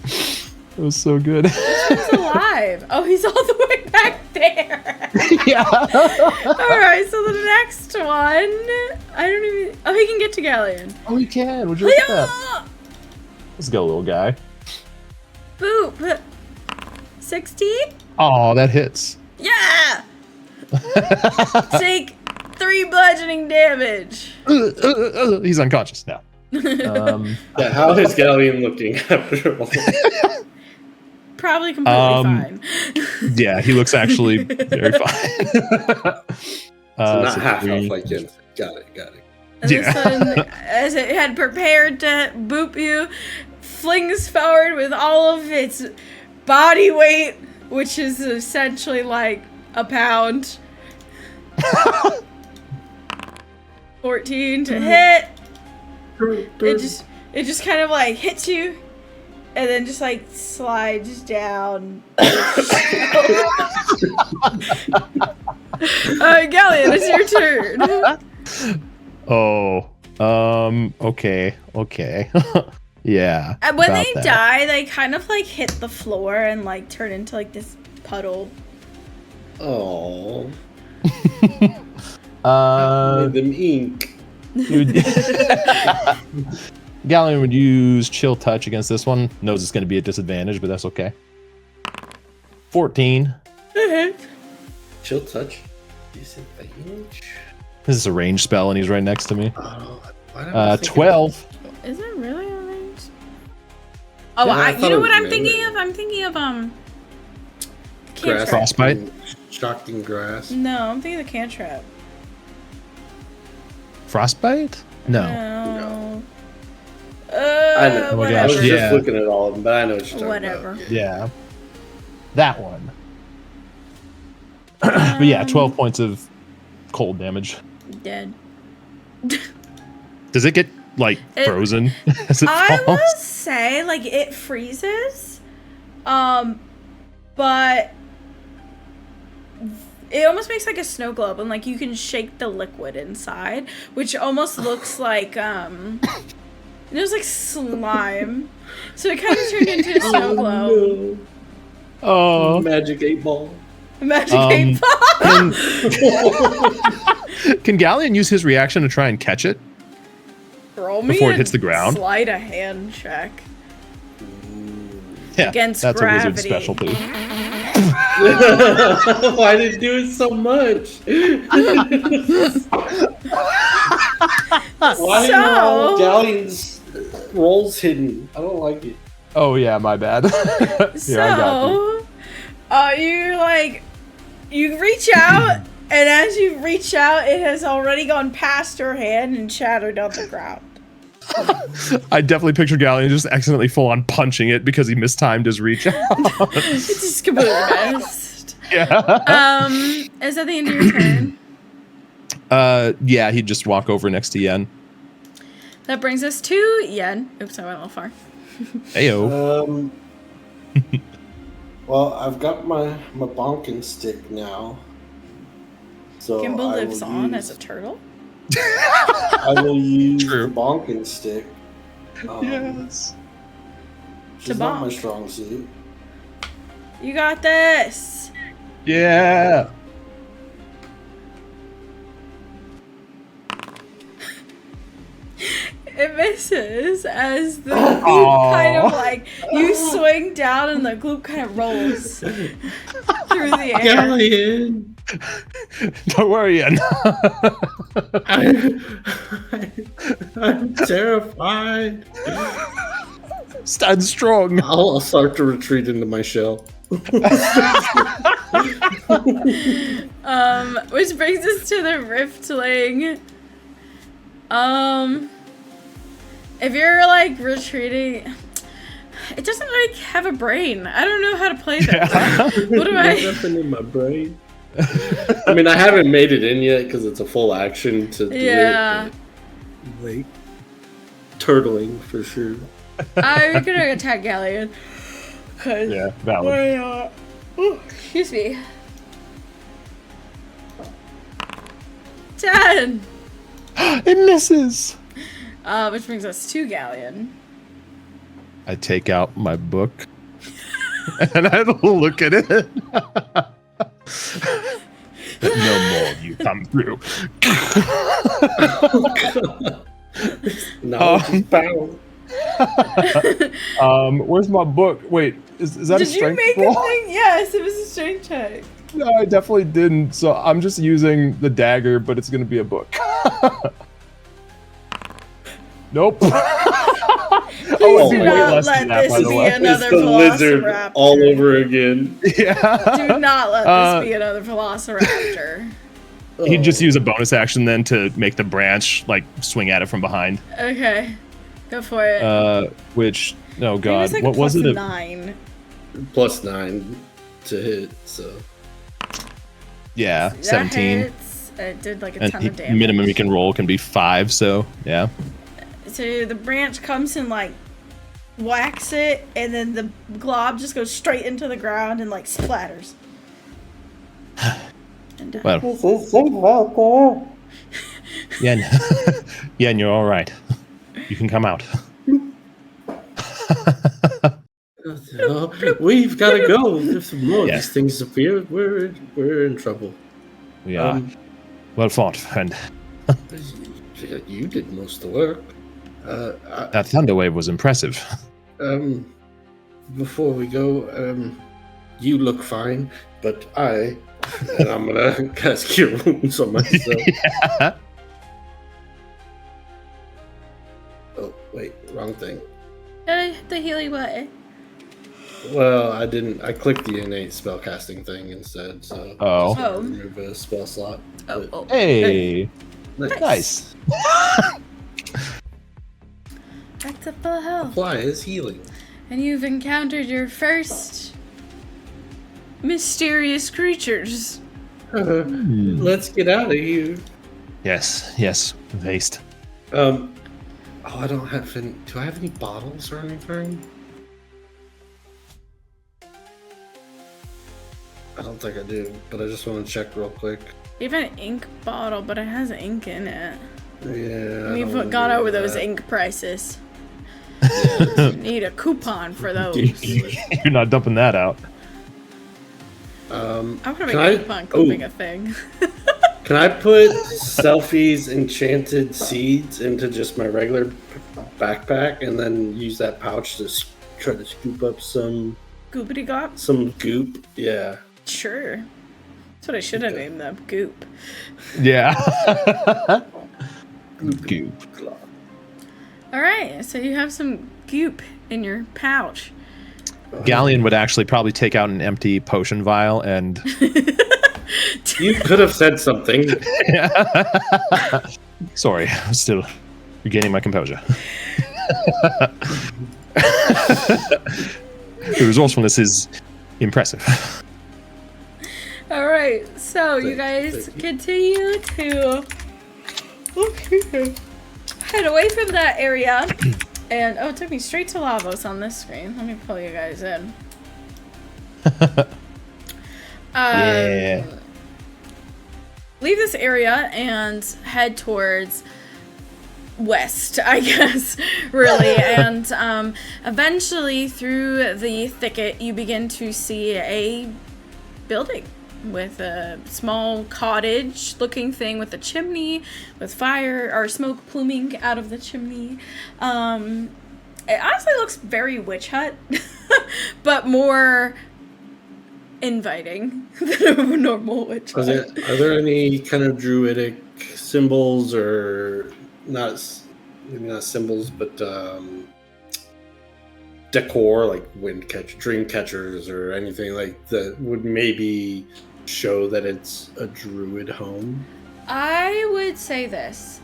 That was so good. He's alive. Oh, he's all the way back there. Yeah. All right, so the next one, I don't even. Oh, he can get to Galleon. Oh, you can. Would you look at that? Yeah! Let's go, little guy. Boop. 16? Oh, that hits. Yeah. Take 3 bludgeoning damage. He's unconscious now. Yeah, how is Galleon looking after all? Probably completely fine. Yeah, he looks actually very fine. Not half health like Yen. Got it. And Yeah. this one, as it had prepared to boop you, flings forward with all of its body weight, which is essentially like a pound. 14 to hit. It just kind of like hits you and then just like slides down. Galleon, it's your turn. Okay. Yeah. And when about they that. die, they kind of like hit the floor and like turn into like this puddle. Oh, Uh, made them ink. Galleon would use Chill Touch against this one. Knows it's going to be a disadvantage, but that's okay. 14. Chill touch. Disadvantage. This is a range spell, and he's right next to me. Oh, why did I think 12. Is it really a range? Oh, Yeah, I you thought know it what was I'm melee. thinking of? I'm thinking of Grass cantrip. Frostbite? Shocked in grass. No, I'm thinking of cantrip. Frostbite? No. No. I know. Oh my I gosh, was yeah. just looking at all of them, but I know what you're talking Whatever. about. Yeah. That one. But yeah, 12 points of cold damage. Dead. Does it get, like, It- frozen as it I falls? will say, like, it freezes, but it almost makes like a snow globe, and like you can shake the liquid inside, which almost looks like it was like slime. So it kind of turned into a snow globe. Oh. Magic 8 ball. Magic 8 ball. Can Galleon use his reaction to try and catch it? Roll me Before it a slight ground? Sleight of hand check. Yeah, Against that's gravity. a wizard specialty. Why did it do it so much? Why are all Galleon's rolls hidden? I don't like it. Oh yeah, my bad. Here, I got you. So, you reach out, and as you reach out, it has already gone past your hand and shattered on the ground. I definitely picture Galleon just accidentally full on punching it because he mistimed his reach out. It's just completely messed. Yeah. Is that the end of your turn? Yeah, he'd just walk over next to Yen. That brings us to Yen. Oops, I went a little far. Heyo. Well, I've got my bonking stick now. So Gimbal I lives will on use- as a turtle. I will use True. the bonking stick. Yes. She's To not my bonk. strong suit. You got this. Yeah. It misses as the gloop kind of like you swing down and the gloop kind of rolls through the air. Galleon! Don't worry, Yen. I'm terrified. Stand strong. I'll start to retreat into my shell. Which brings us to the Riftling. if you're like retreating, it doesn't like have a brain. I don't know how to play this. What do I? Nothing in my brain. I mean, I haven't made it in yet because it's a full action to do Yeah. it. But, like, turtling for sure. I'm gonna attack Galleon. Yeah, valid. Why not? Ooh, excuse me. 10! It misses! Which brings us to Galleon. I take out my book and I look at it. No more you come through. No, just bound. Where's my book? Wait, is that a Did you strength make roll? a thing? Yes, it was a strength check. No, I definitely didn't. So I'm just using the dagger, but it's gonna be a book. Nope. Please do not let this be It's another the lizard velociraptor. all over again. Yeah. Do not let this be another velociraptor. He'd just use a bonus action then to make the branch like swing at it from behind. Okay, go for it. Which oh I think god, it's like what was plus it? 9. +9 to hit, so. Yeah, That 17. hits. It did like a And ton of damage. minimum you can roll can be 5. So yeah. So the branch comes and like whacks it, and then the glob just goes straight into the ground and like splatters. And, Well, Yen, Yen, you're all right. You can come out. We've got to go. If more of Yes. these things appear, we're in trouble. We are well fought, friend. You did most of the work. That thunder wave was impressive. Before we go, you look fine, but and I'm gonna cast Cure Wounds on myself. Yeah. Oh, wait, wrong thing. the healing button. Well, I didn't. I clicked the innate spellcasting thing instead, so Oh. just gotta remove a spell slot. Oh, But- oh. Hey, Nice. nice. Back to full health. Apply is healing. And you've encountered your first mysterious creatures. Let's get out of here. Yes, haste. Oh, I don't have any. Do I have any bottles or anything? I don't think I do, but I just want to check real quick. You have an ink bottle, but it has ink in it. Yeah. We've I don't gone wanna over do those that. ink prices. Yeah, Need a coupon for those. You're not dumping that out. I'm gonna Can make I- coupon clipping a thing. Can I put Selfie's enchanted seeds into just my regular backpack and then use that pouch to try to scoop up some Goopity gop? goop? Yeah. Sure. That's what I should have named them. Goop. Yeah. Goop. Alright, so you have some goop in your pouch. Galleon would actually probably take out an empty potion vial and You could have said something. sorry, I'm still regaining my composure. The resourcefulness is impressive. Alright, so you guys continue to head away from that area. And it took me straight to Lavos on this screen. Let me pull you guys in. Yeah. Leave this area and head towards west, I guess, really. And eventually through the thicket, you begin to see a building with a small cottage looking thing with a chimney with fire or smoke pluming out of the chimney. It honestly looks very witch hut, but more inviting than a normal witch hut. Are there any kind of druidic symbols or maybe not symbols, but decor like dream catchers or anything like that would maybe show that it's a druid home? I would say this.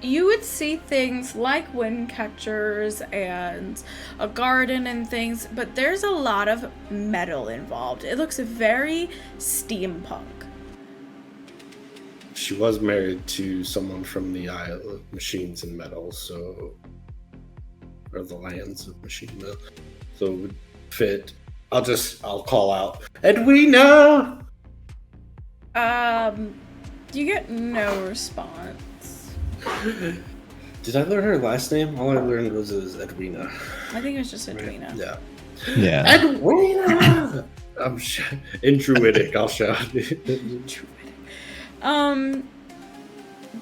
you would see things like wind catchers and a garden and things, but there's a lot of metal involved. It looks very steampunk. She was married to someone from the Isle of Machines and Metal, so... or the lands of Machine Metal. So it would fit. I'll call out, Edwina! You get no response. Did I learn her last name? All I learned was it was Edwina. I think it was just Edwina. Yeah. Yeah. Edwina! In Druidic, I'll shout.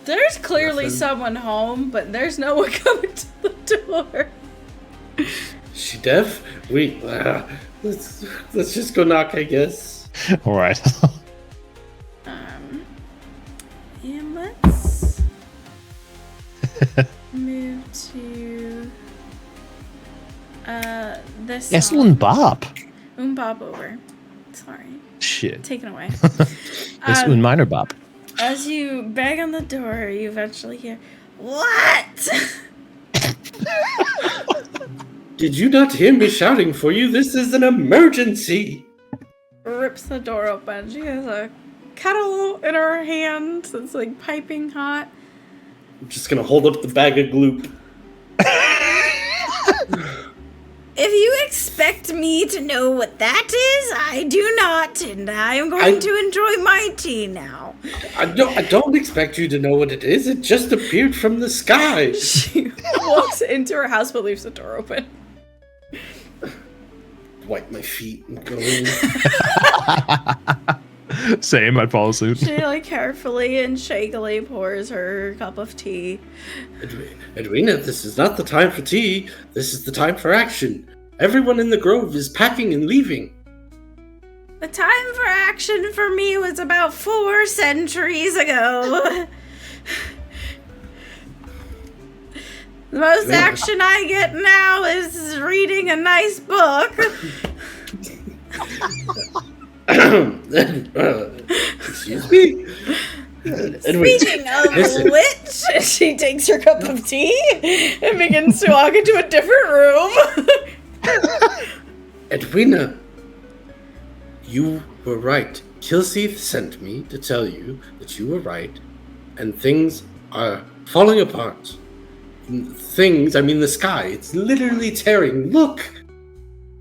There's clearly Nothing. someone home, but there's no one coming to the door. She deaf? Wait, let's just go knock, I guess. All right. And let's move to this Yes, song. Bob. Bob over. Sorry. Shit. Taken away. Yes, minor Bob. As you bang on the door, you eventually hear, "What?" Did you not hear me shouting for you? This is an emergency! Rips the door open. She has a kettle in her hand that's like piping hot. I'm just gonna hold up the bag of gloop. If you expect me to know what that is, I do not, and I am going to enjoy my tea now. I don't expect you to know what it is. It just appeared from the sky. She walks into her house but leaves the door open. Wipe my feet and go in. Same, I'd follow suit. She like carefully and shakily pours her cup of tea. Edwina, this is not the time for tea. This is the time for action. Everyone in the grove is packing and leaving. The time for action for me was about 4 centuries ago. The most action I get now is reading a nice book. Excuse me? Speaking of which, she takes her cup of tea and begins to walk into a different room. Edwina, you were right. Khilseith sent me to tell you that you were right, and things are falling apart. Things, I mean the sky, it's literally tearing. Look!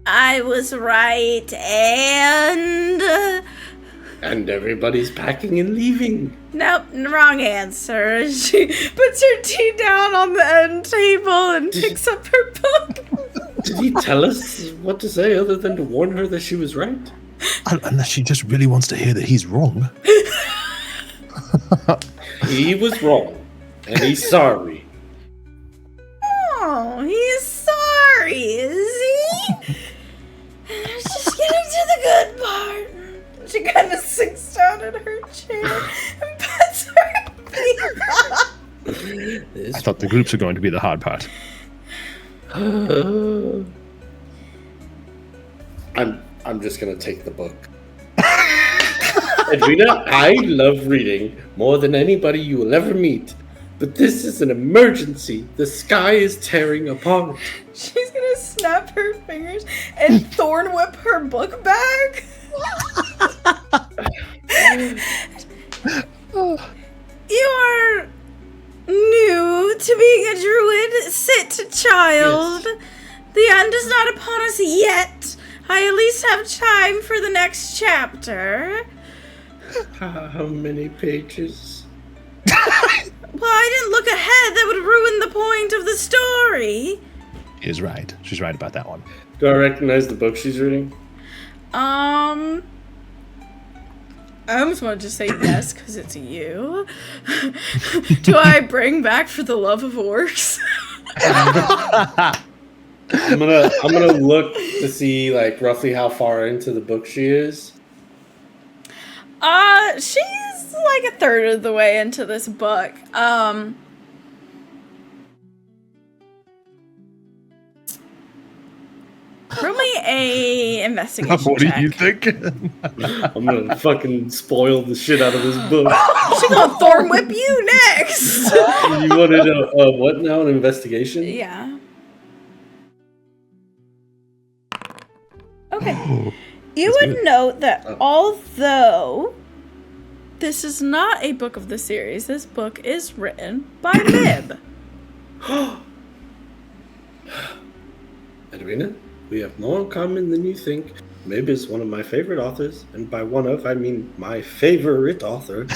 I was right, and... And everybody's packing and leaving. Nope, wrong answer. She puts her tea down on the end table and picks up her book. Did he tell us what to say other than to warn her that she was right? Unless she just really wants to hear that he's wrong. He was wrong, and he's sorry. Oh, he's sorry, is he? Just getting to the good part. She kind of sinks down in her chair and puts her feet up. I thought the groups were going to be the hard part. I'm just gonna take the book. Edwina, I love reading more than anybody you will ever meet. But this is an emergency. The sky is tearing apart. She's gonna snap her fingers and thorn whip her book back. You are new to being a druid. Sit, child. Yes. The end is not upon us yet. I at least have time for the next chapter. How many pages? Well, I didn't look ahead. That would ruin the point of the story. She is right. She's right about that one. Do I recognize the book she's reading? I almost wanted to say yes because it's you. Do I bring back For the Love of Orcs? I'm gonna look to see like roughly how far into the book she is. She's like a third of the way into this book. Roll me a investigation What do check. you think? I'm gonna fucking spoil the shit out of this book. She's gonna thorn whip you next. You wanted a what now? An investigation? Yeah. Okay. You That's would good. note that although this is not a book of the series, this book is written by Mib. Edwina, we have more in common than you think. Mib is one of my favorite authors, and by one of, I mean my favorite author.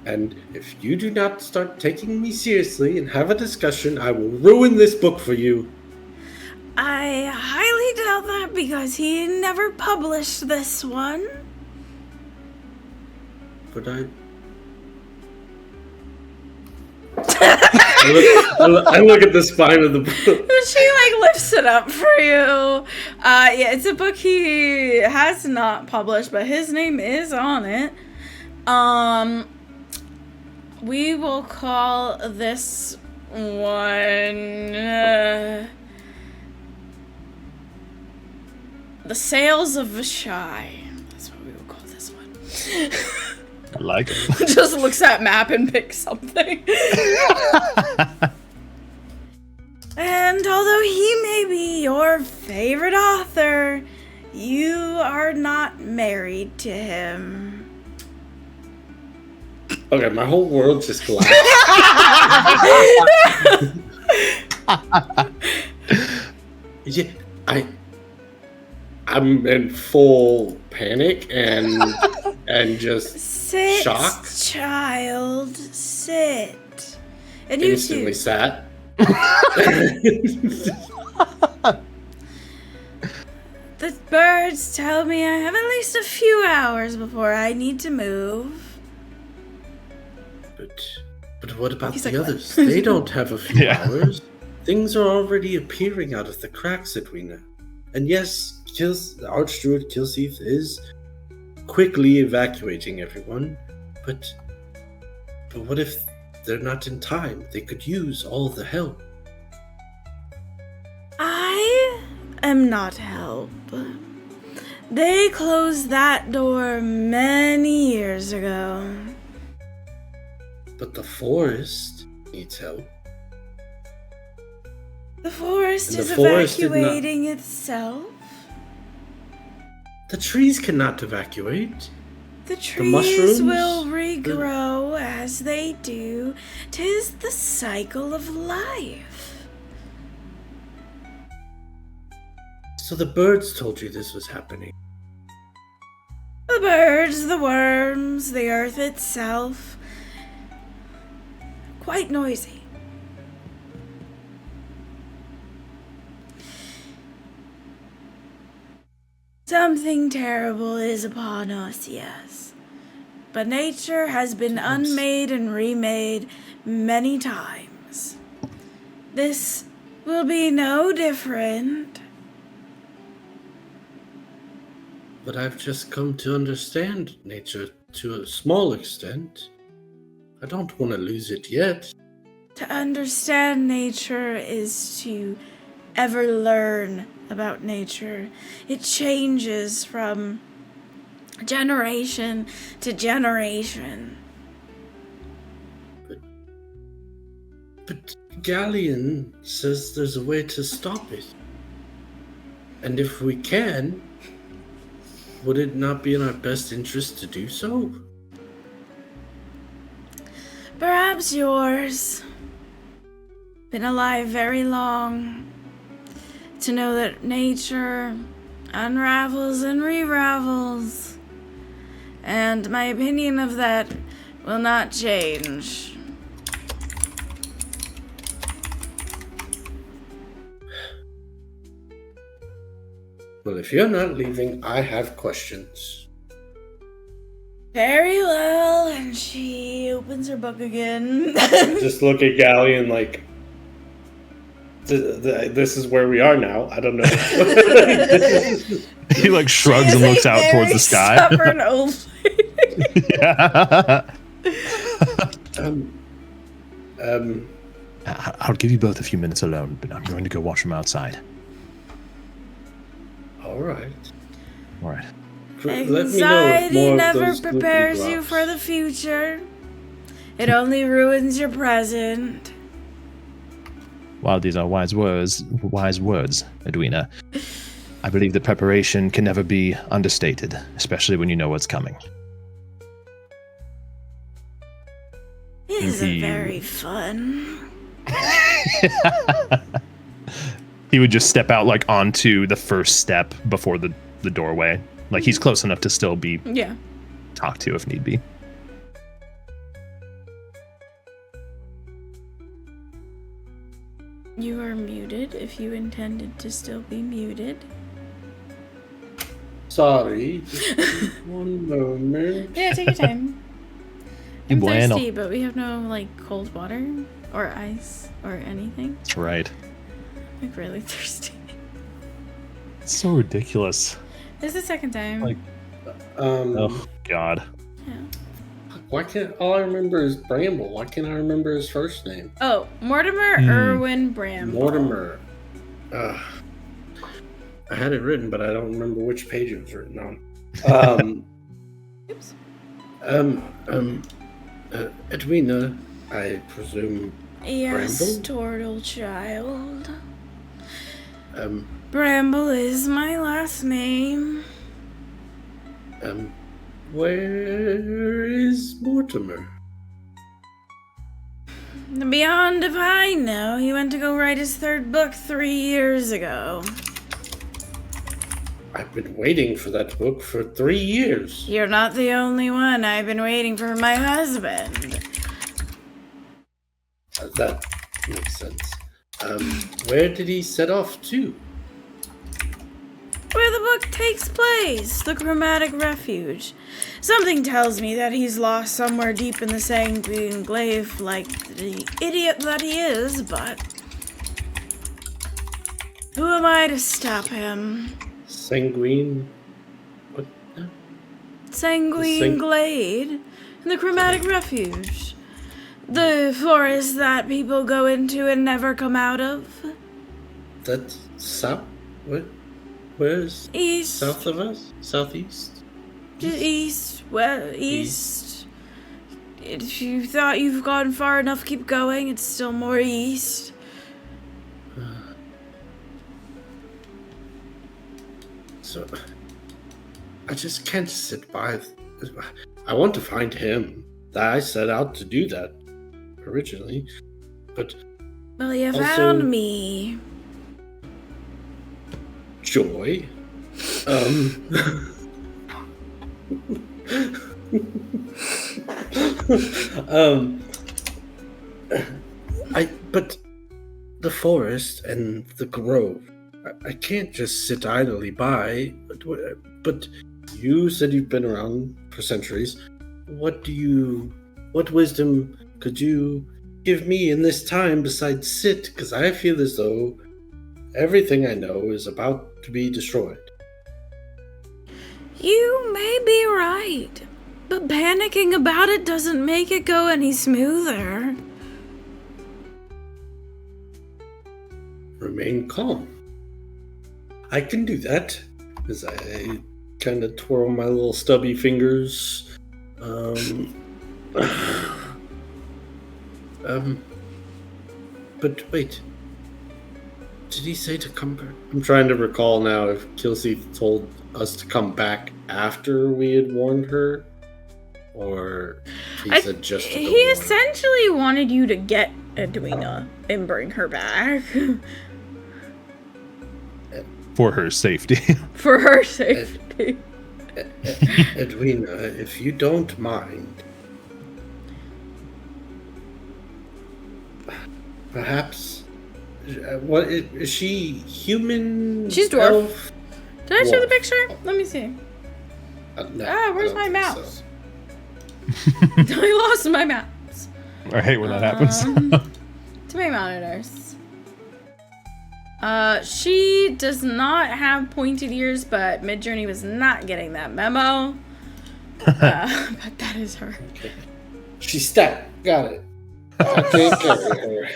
And if you do not start taking me seriously and have a discussion, I will ruin this book for you. I highly doubt that because he never published this one. But I look at the spine of the book. She like lifts it up for you. Yeah, it's a book he has not published, but his name is on it. We will call this one The Sails of Vashai. That's what we will call this one. I like it. Just looks at map and picks something. And although he may be your favorite author, you are not married to him. Okay, my whole world just collapsed. Yeah, I'm in full panic and just Sit, shock. child, sit. And you Instantly too. sat. The birds tell me I have at least a few hours before I need to move. But what about He's the like, others? They don't have a few Yeah. hours. Things are already appearing out of the cracks, Edwina. And yes, Archdruid Khilseith is quickly evacuating everyone. But what if they're not in time? They could use all the help. I am not help. They closed that door many years ago. But the forest needs help. The forest And the is forest did not- evacuating itself. The trees cannot evacuate. The trees mushrooms? will regrow as they do. 'Tis the cycle of life. So the birds told you this was happening. The birds, the worms, the earth itself. Quite noisy. Something terrible is upon us, yes. But nature has been unmade and remade many times. This will be no different. But I've just come to understand nature to a small extent. I don't want to lose it yet. To understand nature is to ever learn about nature. It changes from generation to generation. But Galleon says there's a way to stop it. And if we can, would it not be in our best interest to do so? Perhaps yours. Been alive very long. To know that nature unravels and re-ravels. And my opinion of that will not change. Well, if you're not leaving, I have questions. Very well, and she opens her book again. Just look at Galleon like, this is where we are now. I don't know. He like shrugs and looks out towards the sky. Stubborn old lady. Yeah. um, I'll give you both a few minutes alone, but I'm going to go watch them outside. All right. All right. Let me know if Anxiety more of never those goopy prepares you drops. for the future. It only ruins your present. While these are wise words, Edwina, I believe that preparation can never be understated, especially when you know what's coming. It isn't He- very fun. He would just step out like onto the first step before the doorway. Like he's close enough to still be Yeah. talked to if need be. You are muted if you intended to still be muted. Sorry. Just one moment. Yeah, take your time. Y I'm bueno. thirsty, but we have no, like, cold water or ice or anything. That's right. I'm, like, really thirsty. It's so ridiculous. This is the second time. Like- Oh God. Yeah. Why can't all I remember is Bramble? Why can't I remember his first name? Oh, Mortimer Irwin Bramble. Mortimer. I had it written, but I don't remember which page it was written on. Oops. Edwina, I presume. Yes, Bramble? turtle child. Um, Bramble is my last name. where is Mortimer? Beyond if I know, he went to go write his third book 3 years ago. I've been waiting for that book for 3 years. You're not the only one. I've been waiting for my husband. That makes sense. Where did he set off to? Where the book takes place, the Chromatic Refuge. Something tells me that he's lost somewhere deep in the Sanguine Glaive like the idiot that he is, but who am I to stop him? Sanguine. What? Sanguine Glade and the Chromatic Refuge. The forest that people go into and never come out of. That's south? What? Where's East. south of us? Southeast? East, east. If you thought you've gone far enough, keep going. It's still more east. So, I just can't sit by. I want to find him. I set out to do that originally, but Well, you Also- found me. Joy. But the forest and the grove. I can't just sit idly by. But you said you've been around for centuries. What wisdom could you give me in this time besides sit? Because I feel as though everything I know is about to be destroyed. You may be right, but panicking about it doesn't make it go any smoother. Remain calm. I can do that, as I kind of twirl my little stubby fingers. But wait. Did he say to come back? I'm trying to recall now if Khilseith told us to come back after we had warned her, or he said just to go He warn her. essentially wanted you to get Edwina and bring her back. For her safety. For her safety. Edwina, if you don't mind, perhaps. What is she? Human? She's dwarf. Elf? Did I show the Dwarf. picture? Let me see. No, where's I my don't think mouse? so. I lost my mouse. I hate when that happens. To my monitors. She does not have pointed ears, but Midjourney was not getting that memo. But that is her. Okay. She's stat. Got it. I can't carry her.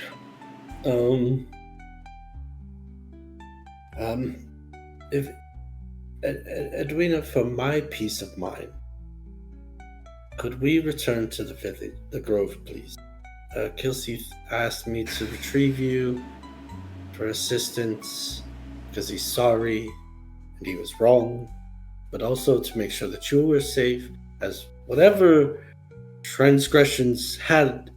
If Edwina, for my peace of mind, could we return to the village, the grove, please? Khilseith asked me to retrieve you for assistance because he's sorry and he was wrong, but also to make sure that you were safe, as whatever transgressions had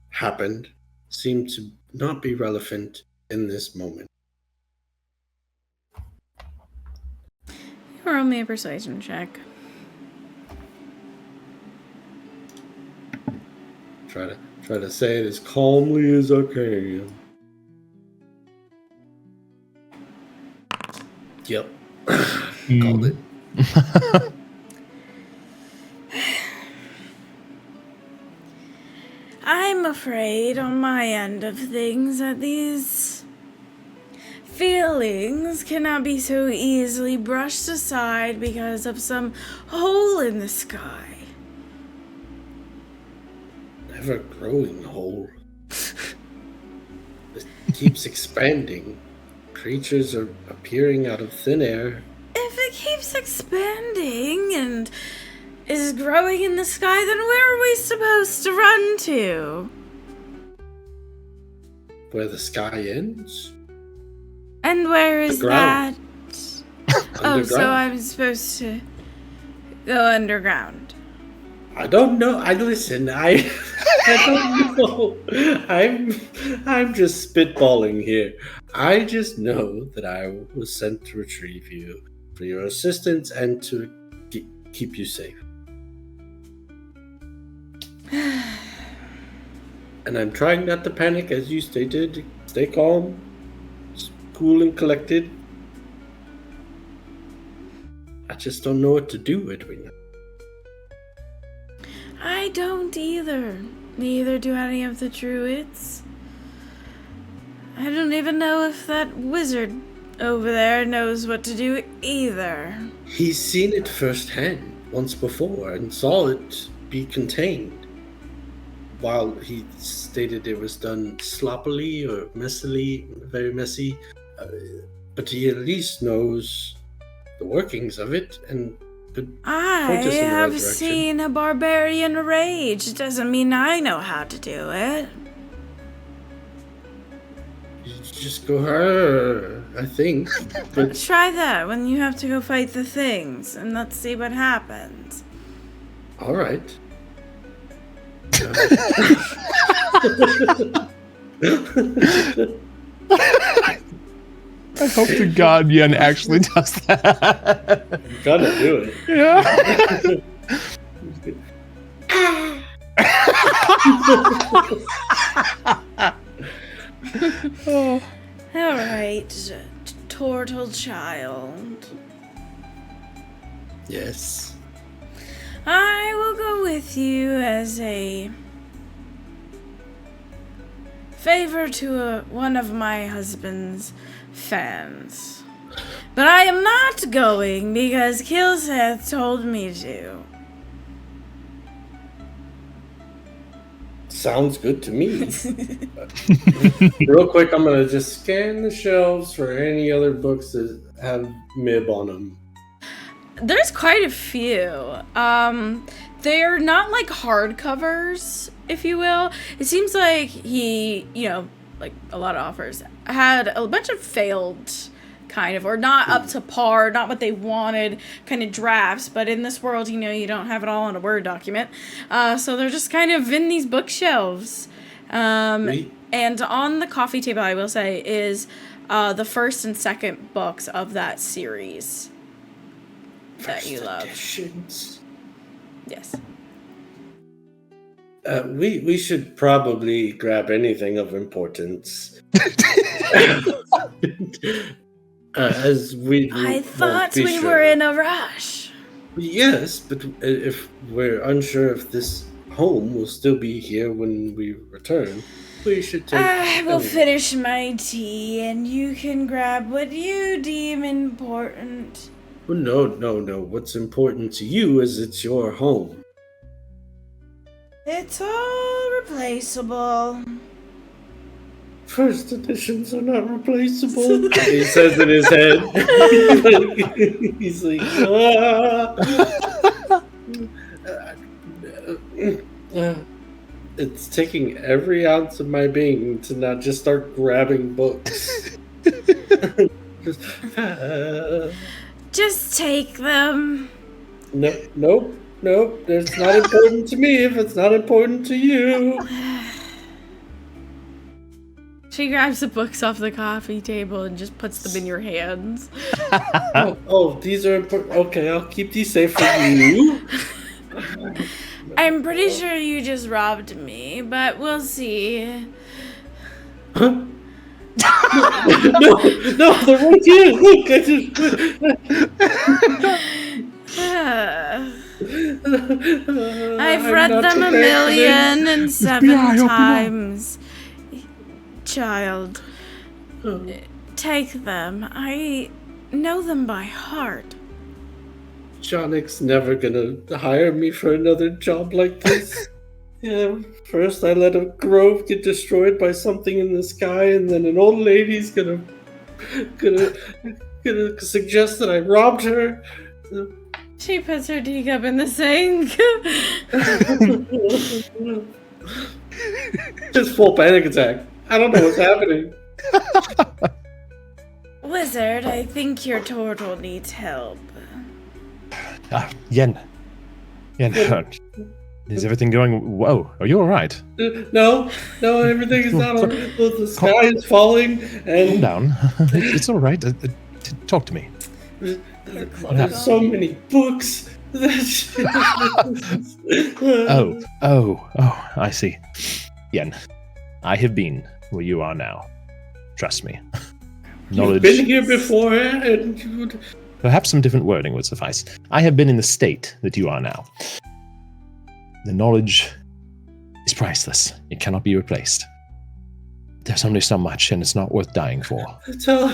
happened seemed to not be relevant in this moment. Roll me a persuasion check. Try to say it as calmly as I can. Yep. Called it. I'm afraid on my end of things that these feelings cannot be so easily brushed aside because of some hole in the sky. Ever-growing hole. It keeps expanding. Creatures are appearing out of thin air. If it keeps expanding and is growing in the sky, then where are we supposed to run to? Where the sky ends? And where is that? Oh, so Underground. I'm supposed to go underground. I don't know. I don't know. I'm just spitballing here. I just know that I was sent to retrieve you for your assistance and to keep you safe. And I'm trying not to panic, as you stated. Stay calm, cool and collected. I just don't know what to do, Edwina. I don't either. Neither do any of the druids. I don't even know if that wizard over there knows what to do either. He's seen it firsthand once before and saw it be contained. While he stated it was done sloppily or messily, very messy, but he at least knows the workings of it and could I point us in the right have direction. seen a barbarian rage. It doesn't mean I know how to do it. You just go, I think. But Try that when you have to go fight the things, and let's see what happens. all right. I hope to God Yen actually does that. You gotta do it. Yeah. All right, turtle child. Yes. I will go with you as a favor to one of my husband's fans. But I am not going because Khilseith told me to. Sounds good to me. Real quick, I'm gonna just scan the shelves for any other books that have Mib on them. There's quite a few. They're not like hardcovers, if you will. It seems like he, like a lot of authors, had a bunch of failed kind of, or not up to par, not what they wanted kind of drafts, but in this world, you don't have it all in a Word document. So they're just kind of in these bookshelves. And on the coffee table, I will say, is the first and second books of that series that you love. Editions. Yes. We should probably grab anything of importance. As we I won't thought be we sure. were in a rush. Yes, but if we're unsure if this home will still be here when we return, we should take. I will finish my tea and you can grab what you deem important. Well, no. What's important to you is it's your home. It's all replaceable. First editions are not replaceable. He says in his head. He's like, it's taking every ounce of my being to not just start grabbing books. Just take them. Nope. It's not important to me if it's not important to you. She grabs the books off the coffee table and just puts them in your hands. These are important. Okay, I'll keep these safe for you. I'm pretty sure you just robbed me, but we'll see. Huh? No, they're right here. Look, I've read them 1,000,007 times. Child, take them. I know them by heart. Johnnick's never gonna hire me for another job like this. Yeah, first I let a grove get destroyed by something in the sky, and then an old lady's gonna suggest that I robbed her. She puts her teacup in the sink. Just full panic attack. I don't know what's happening. Wizard, I think your turtle needs help. Yen. Is everything going? Whoa, are you all right? No, everything is not. The sky is falling, and Calm down. It's all right. Talk to me. There's so many books. Oh, I see. Yen, I have been where you are now. Trust me. You've been here before, and perhaps some different wording would suffice. I have been in the state that you are now. The knowledge is priceless. It cannot be replaced. There's only so much, and it's not worth dying for.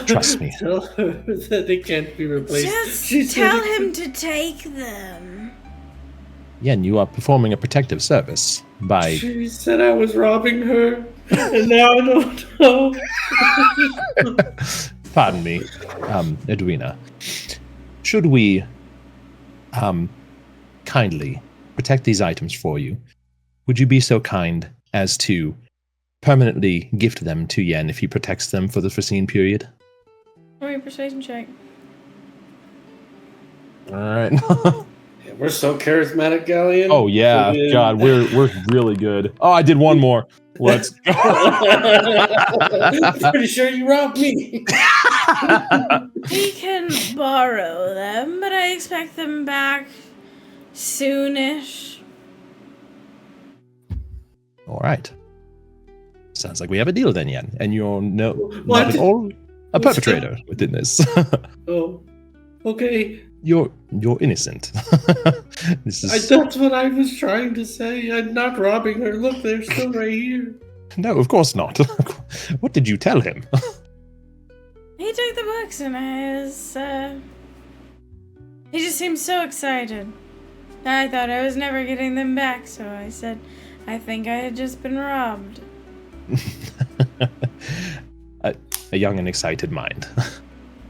Trust me. Tell her that they can't be replaced. Just tell him to take them. Yen, you are performing a protective service by... She said I was robbing her, and now I don't know. Pardon me, Edwina. Should we kindly protect these items for you, would you be so kind as to permanently gift them to Yen if he protects them for the foreseen period? Or your persuasion check. Alright. We're so charismatic, Galleon. Oh yeah, God, we're really good. Oh, I did one more. Let's go. Pretty sure you robbed me. We can borrow them, but I expect them back soonish. Alright. Sounds like we have a deal then, Yen. And you're not What? at all a perpetrator within this. Oh, okay. You're innocent. This is That's what I was trying to say. I'm not robbing her. Look, they're still right here. No, of course not. What did you tell him? He took the books and he just seemed so excited. I thought I was never getting them back, so I said I think I had just been robbed. A young and excited mind.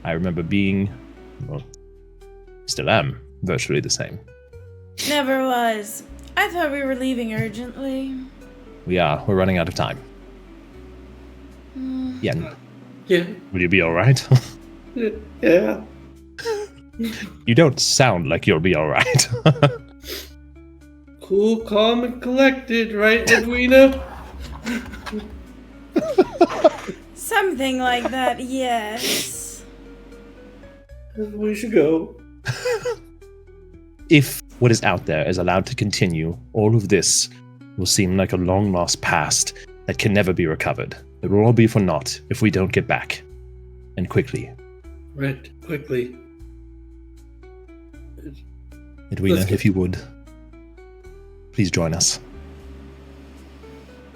I remember being, well, still am, virtually the same. Never was. I thought we were leaving urgently. We are. We're running out of time. Yen, Yeah. will you be alright? Yeah. You don't sound like you'll be alright. Cool, calm, and collected, right, Edwina? Something like that, yes. We should go. If what is out there is allowed to continue, all of this will seem like a long-lost past that can never be recovered. It will all be for naught if we don't get back. And quickly. Right, quickly. Edwina, if you would, please join us.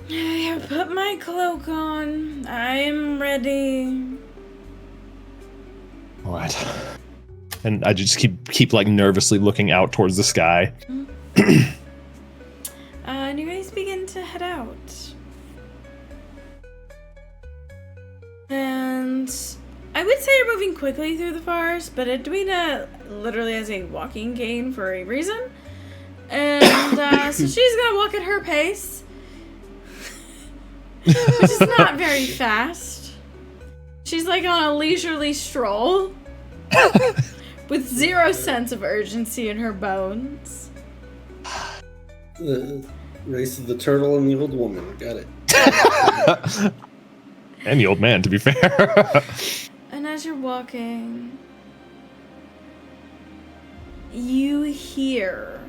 I put my cloak on. I am ready. Alright. And I just keep like nervously looking out towards the sky. And you guys begin to head out. I would say you're moving quickly through the forest, but Edwina literally has a walking cane for a reason. And so she's gonna walk at her pace, which is not very fast. She's like on a leisurely stroll with 0 sense of urgency in her bones. The race of the turtle and the old woman. Got it. And the old man, to be fair. And as you're walking, you hear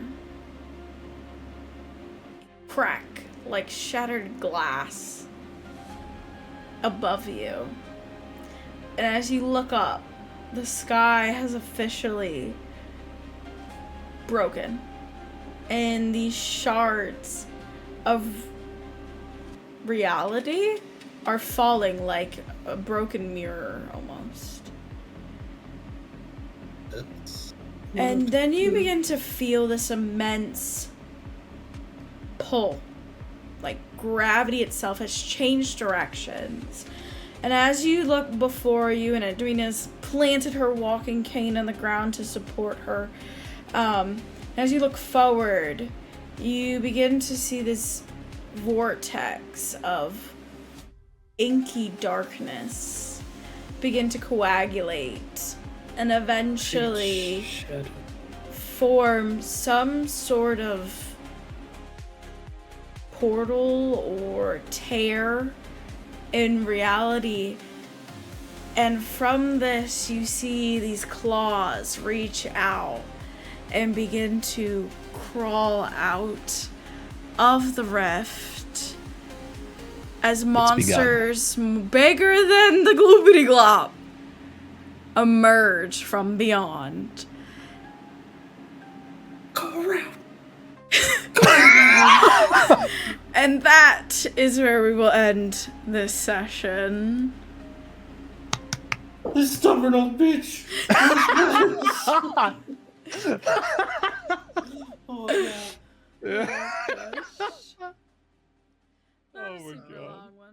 crack like shattered glass above you. And as you look up, the sky has officially broken. And these shards of reality are falling like a broken mirror almost. And then you begin to feel this immense pull. Like gravity itself has changed directions. And as you look before you, and Edwina's planted her walking cane on the ground to support her, as you look forward, you begin to see this vortex of inky darkness begin to coagulate and eventually form some sort of portal or tear in reality. And from this, you see these claws reach out and begin to crawl out of the rift as monsters bigger than the Gloopity Glop emerge from beyond. Go around. And that is where we will end this session. This stubborn old bitch. Oh, yeah. Oh my God. Long one.